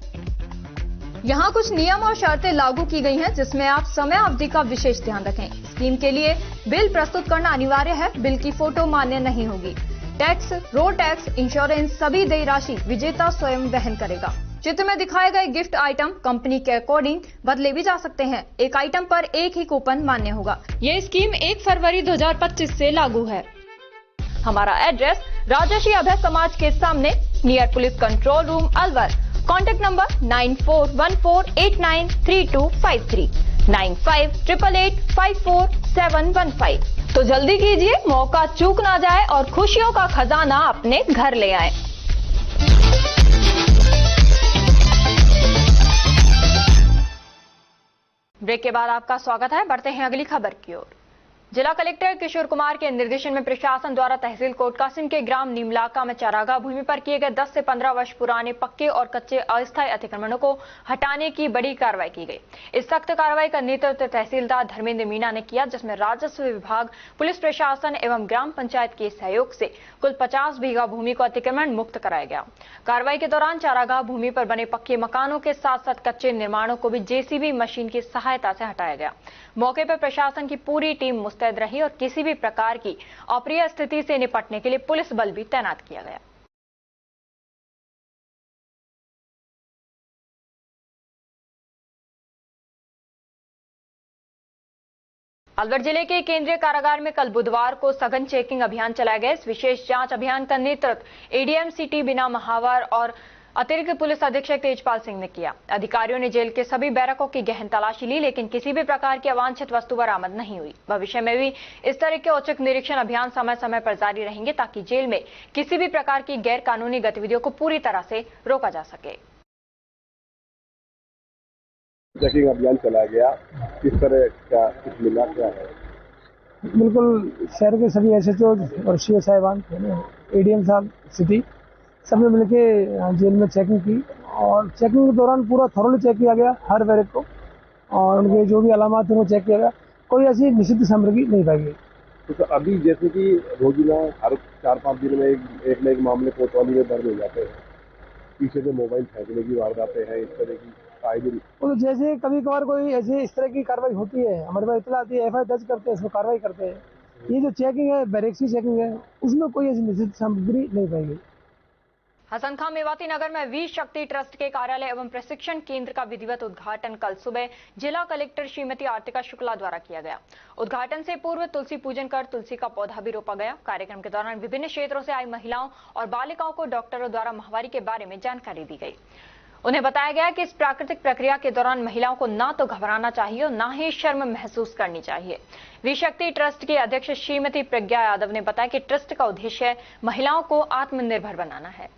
A: यहाँ कुछ नियम और शर्तें लागू की गई हैं, जिसमें आप समय अवधि का विशेष ध्यान रखें। स्कीम के लिए बिल प्रस्तुत करना अनिवार्य है, बिल की फोटो मान्य नहीं होगी। टैक्स, रोड टैक्स, इंश्योरेंस सभी देय राशि विजेता स्वयं वहन करेगा। चित्र में दिखाए गए गिफ्ट आइटम कंपनी के अकॉर्डिंग बदले भी जा सकते हैं। एक आइटम पर एक ही कूपन मान्य होगा। ये स्कीम 1 फरवरी 2025 से लागू है। हमारा एड्रेस राजर्षि अभय समाज के सामने, near police control room, Alwar. Contact number 9414893253, 9588854715। तो जल्दी कीजिए, मौका चूक ना जाए और खुशियों का खजाना अपने घर ले आए। ब्रेक के बाद आपका स्वागत है। बढ़ते हैं अगली खबर की ओर। जिला कलेक्टर किशोर कुमार के निर्देशन में प्रशासन द्वारा तहसील कोट कासिम के ग्राम नीमलाका में चारागाह भूमि पर किए गए 10 से 15 वर्ष पुराने पक्के और कच्चे अस्थायी अतिक्रमणों को हटाने की बड़ी कार्रवाई की गई। इस सख्त कार्रवाई का नेतृत्व तहसीलदार धर्मेंद्र मीणा ने किया, जिसमें राजस्व विभाग, पुलिस प्रशासन एवं ग्राम पंचायत के सहयोग से कुल 50 बीघा भूमि को अतिक्रमण मुक्त कराया गया। कार्रवाई के दौरान चारागाह भूमि पर बने पक्के मकानों के साथ साथ कच्चे निर्माणों को भी JCB मशीन की सहायता से हटाया गया। मौके पर प्रशासन की पूरी टीम मुस्तैद रही और किसी भी प्रकार की अप्रिय स्थिति से निपटने के लिए पुलिस बल भी तैनात किया गया। अलवर जिले के केंद्रीय कारागार में कल बुधवार को सघन चेकिंग अभियान चलाया गया। इस विशेष जांच अभियान का नेतृत्व ADM सिटी बिना महावर और अतिरिक्त पुलिस अधीक्षक तेजपाल सिंह ने किया। अधिकारियों ने जेल के सभी बैरकों की गहन तलाशी ली, लेकिन किसी भी प्रकार की अवांछित वस्तु बरामद नहीं हुई। भविष्य में भी इस तरह के औचक निरीक्षण अभियान समय समय पर जारी रहेंगे, ताकि जेल में किसी भी प्रकार की गैर कानूनी गतिविधियों को पूरी तरह से रोका जा सके।
O: चेकिंग अभियान चलाया गया, किस तरह का कुछ मिला, क्या है?
P: बिल्कुल शहर के सभी SHO और CO साहिबान, ADM साहब सिटी,
H: सबने मिलके जेल में चेकिंग की और चेकिंग के दौरान पूरा थॉरली चेक किया गया हर बैरक को और उनके जो भी अलामत थे वो चेक किया गया। कोई ऐसी निषिद्ध सामग्री नहीं पाई गई।
O: तो सर अभी जैसे कि रोजाना हर 4-5 दिन में एक न एक मामले कोतवाली में दर्ज हो जाते हैं, पीछे से मोबाइल फेंकने की वारदातें हैं, इस तरह की आए दिन।
H: तो जैसे कभी कभार कोई ऐसे इस तरह की कार्रवाई होती है, हमारे पास इतला आती है, एफआईआर दर्ज करते हैं, इसमें कार्रवाई करते हैं। ये जो चेकिंग है बैरक की चेकिंग है, उसमें कोई ऐसी निषिद्ध सामग्री नहीं पाई गई।
A: हसन खां मेवाती नगर में वीर शक्ति ट्रस्ट के कार्यालय एवं प्रशिक्षण केंद्र का विधिवत उद्घाटन कल सुबह जिला कलेक्टर श्रीमती आर्तिका शुक्ला द्वारा किया गया। उद्घाटन से पूर्व तुलसी पूजन कर तुलसी का पौधा भी रोपा गया। कार्यक्रम के दौरान विभिन्न क्षेत्रों से आई महिलाओं और बालिकाओं को डॉक्टरों द्वारा माहवारी के बारे में जानकारी दी गई। उन्हें बताया गया कि इस प्राकृतिक प्रक्रिया के दौरान महिलाओं को ना तो घबराना चाहिए और ना ही शर्म महसूस करनी चाहिए। वीर शक्ति ट्रस्ट की अध्यक्ष श्रीमती प्रज्ञा यादव ने बताया कि ट्रस्ट का उद्देश्य महिलाओं को आत्मनिर्भर बनाना है।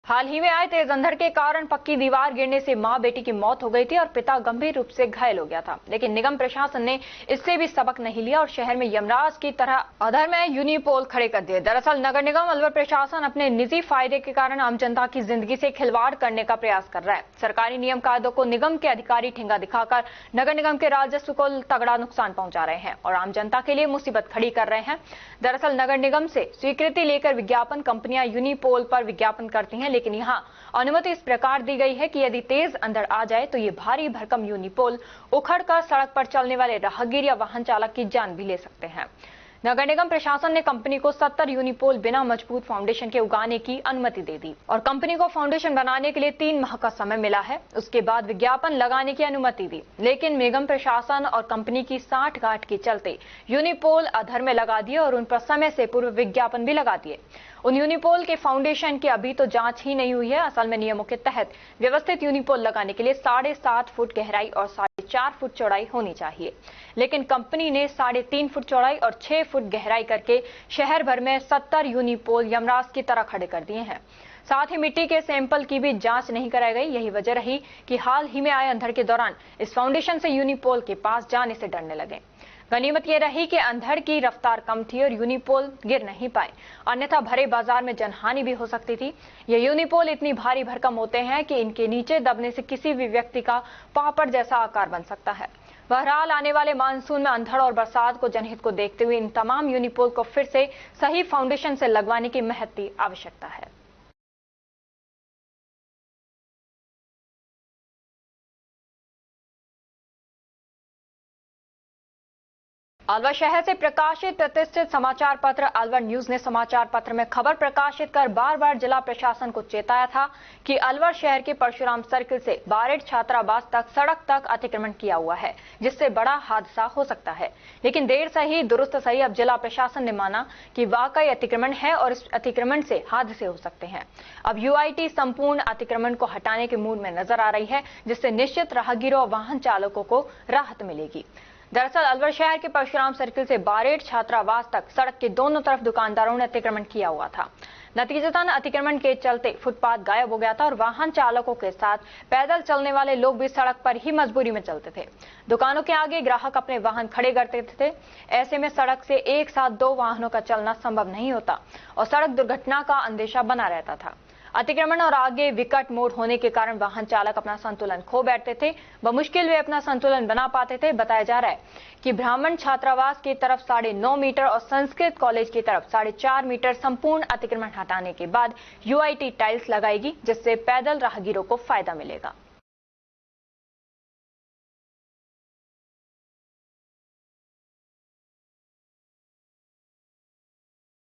A: हाल ही में आए तेज अंधड़ के कारण पक्की दीवार गिरने से मां बेटी की मौत हो गई थी और पिता गंभीर रूप से घायल हो गया था, लेकिन निगम प्रशासन ने इससे भी सबक नहीं लिया और शहर में यमराज की तरह अधर्म यूनिपोल खड़े कर दिए। दरअसल नगर निगम अलवर प्रशासन अपने निजी फायदे के कारण आम जनता की जिंदगी से खिलवाड़ करने का प्रयास कर रहा है। सरकारी नियम कायदों को निगम के अधिकारी ठेंगा दिखाकर नगर निगम के राजस्व को तगड़ा नुकसान पहुंचा रहे हैं और आम जनता के लिए मुसीबत खड़ी कर रहे हैं। दरअसल नगर निगम से स्वीकृति लेकर विज्ञापन कंपनियां यूनिपोल पर विज्ञापन करती हैं, लेकिन यहां अनुमति इस प्रकार दी गई है कि यदि तेज अंधड़ आ जाए तो ये भारी भरकम यूनिपोल उखड़कर सड़क पर चलने वाले राहगीर या वाहन चालक की जान भी ले सकते हैं। नगर निगम प्रशासन ने कंपनी को 70 यूनिपोल बिना मजबूत फाउंडेशन के उगाने की अनुमति दे दी और कंपनी को फाउंडेशन बनाने के लिए 3 माह का समय मिला है। उसके बाद विज्ञापन लगाने की अनुमति दी, लेकिन निगम प्रशासन और कंपनी की साठगांठ के चलते यूनिपोल अधर में लगा दिए और उन पर समय से पूर्व विज्ञापन भी लगा दिए। उन यूनिपोल के फाउंडेशन की अभी तो जांच ही नहीं हुई है। असल में नियमों के तहत व्यवस्थित यूनिपोल लगाने के लिए 7.5 फुट गहराई और 4.5 फुट चौड़ाई होनी चाहिए, लेकिन कंपनी ने 3.5 फुट चौड़ाई और 6 फुट गहराई करके शहर भर में 70 यूनिपोल यमराज की तरह खड़े कर दिए हैं। साथ ही मिट्टी के सैंपल की भी जांच नहीं कराई गई। यही वजह रही कि हाल ही में आए अंधड़ के दौरान इस फाउंडेशन से यूनिपोल के पास जाने से डरने लगे। गनीमत यह रही कि अंधड़ की रफ्तार कम थी और यूनिपोल गिर नहीं पाए, अन्यथा भरे बाजार में जनहानि भी हो सकती थी। ये यूनिपोल इतनी भारी भरकम होते हैं कि इनके नीचे दबने से किसी भी व्यक्ति का पापड़ जैसा आकार बन सकता है। बहरहाल आने वाले मानसून में अंधड़ और बरसात को जनहित को देखते हुए इन तमाम यूनिपोल को फिर से सही फाउंडेशन से लगवाने की महती आवश्यकता है। अलवर शहर से प्रकाशित प्रतिष्ठित समाचार पत्र अलवर न्यूज ने समाचार पत्र में खबर प्रकाशित कर बार बार जिला प्रशासन को चेताया था कि अलवर शहर के परशुराम सर्किल से बारेड छात्रावास तक सड़क तक अतिक्रमण किया हुआ है, जिससे बड़ा हादसा हो सकता है। लेकिन देर सही दुरुस्त सही अब जिला प्रशासन ने माना कि वाकई अतिक्रमण है और इस अतिक्रमण से हादसे हो सकते हैं। अब यूआईटी संपूर्ण अतिक्रमण को हटाने के मूड में नजर आ रही है, जिससे निश्चित राहगीरों और वाहन चालकों को राहत मिलेगी। दरअसल अलवर शहर के परशुराम सर्किल से बारेड छात्रावास तक सड़क के दोनों तरफ दुकानदारों ने अतिक्रमण किया हुआ था। नतीजतन अतिक्रमण के चलते फुटपाथ गायब हो गया था और वाहन चालकों के साथ पैदल चलने वाले लोग भी सड़क पर ही मजबूरी में चलते थे। दुकानों के आगे ग्राहक अपने वाहन खड़े करते थे। ऐसे में सड़क से एक साथ 2 वाहनों का चलना संभव नहीं होता और सड़क दुर्घटना का अंदेशा बना रहता था। अतिक्रमण और आगे विकट मोड़ होने के कारण वाहन चालक अपना संतुलन खो बैठते थे। बमुश्किल वे अपना संतुलन बना पाते थे। बताया जा रहा है कि ब्राह्मण छात्रावास की तरफ 9.5 मीटर और संस्कृत कॉलेज की तरफ 4.5 मीटर संपूर्ण अतिक्रमण हटाने के बाद यूआईटी टाइल्स लगाएगी, जिससे पैदल राहगीरों को फायदा मिलेगा।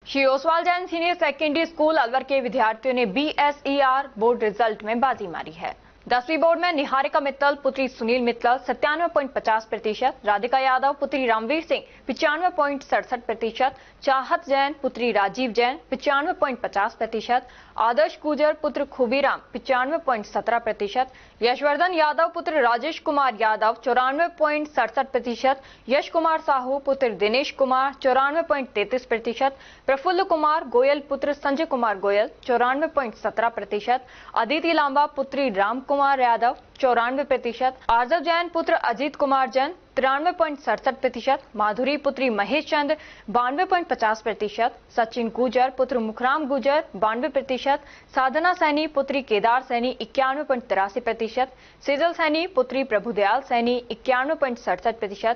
A: Shri Oswal Jain senior secondary school Alwar के विद्यार्थियों ने BSER बोर्ड रिजल्ट में बाजी मारी है। 10वीं बोर्ड में निहारिका मित्तल पुत्री सुनील मित्तल 97.50%, राधिका यादव पुत्री रामवीर सिंह 95.67%, चाहत जैन पुत्री राजीव जैन 95.50%, आदर्श गुजर पुत्र खूबीराम 95.17%, यशवर्धन यादव पुत्र राजेश कुमार यादव 94.67%, यश कुमार साहू पुत्र दिनेश कुमार 94.33%, प्रफुल्ल कुमार गोयल पुत्र संजय कुमार गोयल 94.17%, अदिति लांबा पुत्री राम कुमार यादव 94%, आर्जव जैन पुत्र अजीत कुमार जैन 93.67%, माधुरी पुत्री महेश चंद्र 92.50%, सचिन गुजर पुत्र मुखराम गुजर 92%, साधना सैनी पुत्री केदार सैनी 91.83%, सेजल सैनी पुत्री प्रभुदयाल सैनी 91.67%,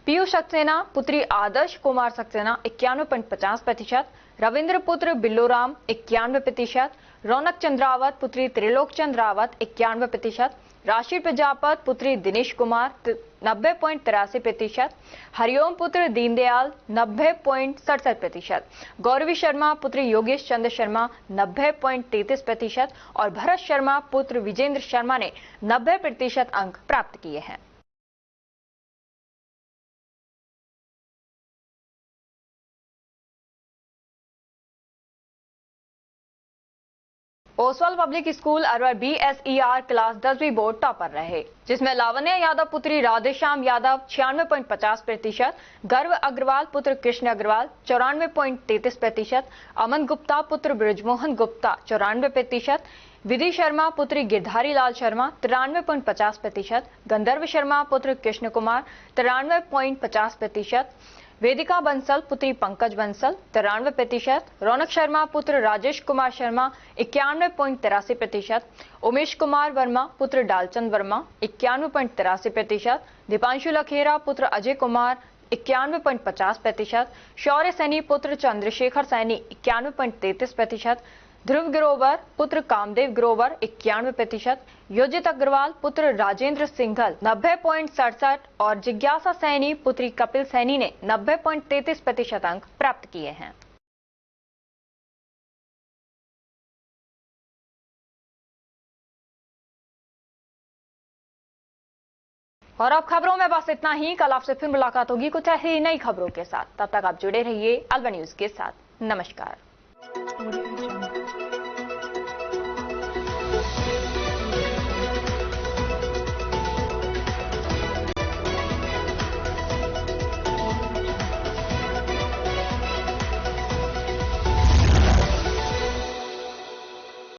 A: पीयूष सक्सेना पुत्री आदर्श कुमार सक्सेना 91.50%, रविंद्र पुत्र बिल्लोराम 91%, रौनक चंद्रावत पुत्री त्रिलोक चंद्र रावत 91%, राशि प्रजापत पुत्री दिनेश कुमार 90.83%, हरिओम पुत्र दीनदयाल 90.67%, गौरवी शर्मा पुत्री योगेश चंद्र शर्मा 90.33% और भरत शर्मा पुत्र विजेंद्र शर्मा ने 90% अंक प्राप्त किए हैं। Oswal public school Arwar BSER class 10वीं बोर्ड टॉपर रहे, जिसमें लावण्य यादव पुत्री राधेश्याम यादव 96.50%, गर्व अग्रवाल पुत्र कृष्ण अग्रवाल 94.33%, अमन गुप्ता पुत्र ब्रजमोहन गुप्ता 94%, विधि शर्मा पुत्री गिरधारी लाल शर्मा 93.50%, गंधर्व शर्मा पुत्र कृष्ण कुमार 93.50%, वेदिका बंसल पुत्री पंकज बंसल 93%, रौनक शर्मा पुत्र राजेश कुमार शर्मा 91.83%, उमेश कुमार वर्मा पुत्र डालचंद वर्मा 91.83%, दीपांशु लखेरा पुत्र अजय कुमार 91.50%, शौर्य सैनी पुत्र चंद्रशेखर सैनी 91.33%, ध्रुव ग्रोवर पुत्र कामदेव ग्रोवर 91%, योजित अग्रवाल पुत्र राजेंद्र सिंघल 90.67% और जिज्ञासा सैनी पुत्री कपिल सैनी ने 90.33% अंक प्राप्त किए हैं। और अब खबरों में बस इतना ही। कल आपसे फिर मुलाकात होगी कुछ ऐसी नई खबरों के साथ। तब तक आप जुड़े रहिए अलवा न्यूज के साथ। नमस्कार।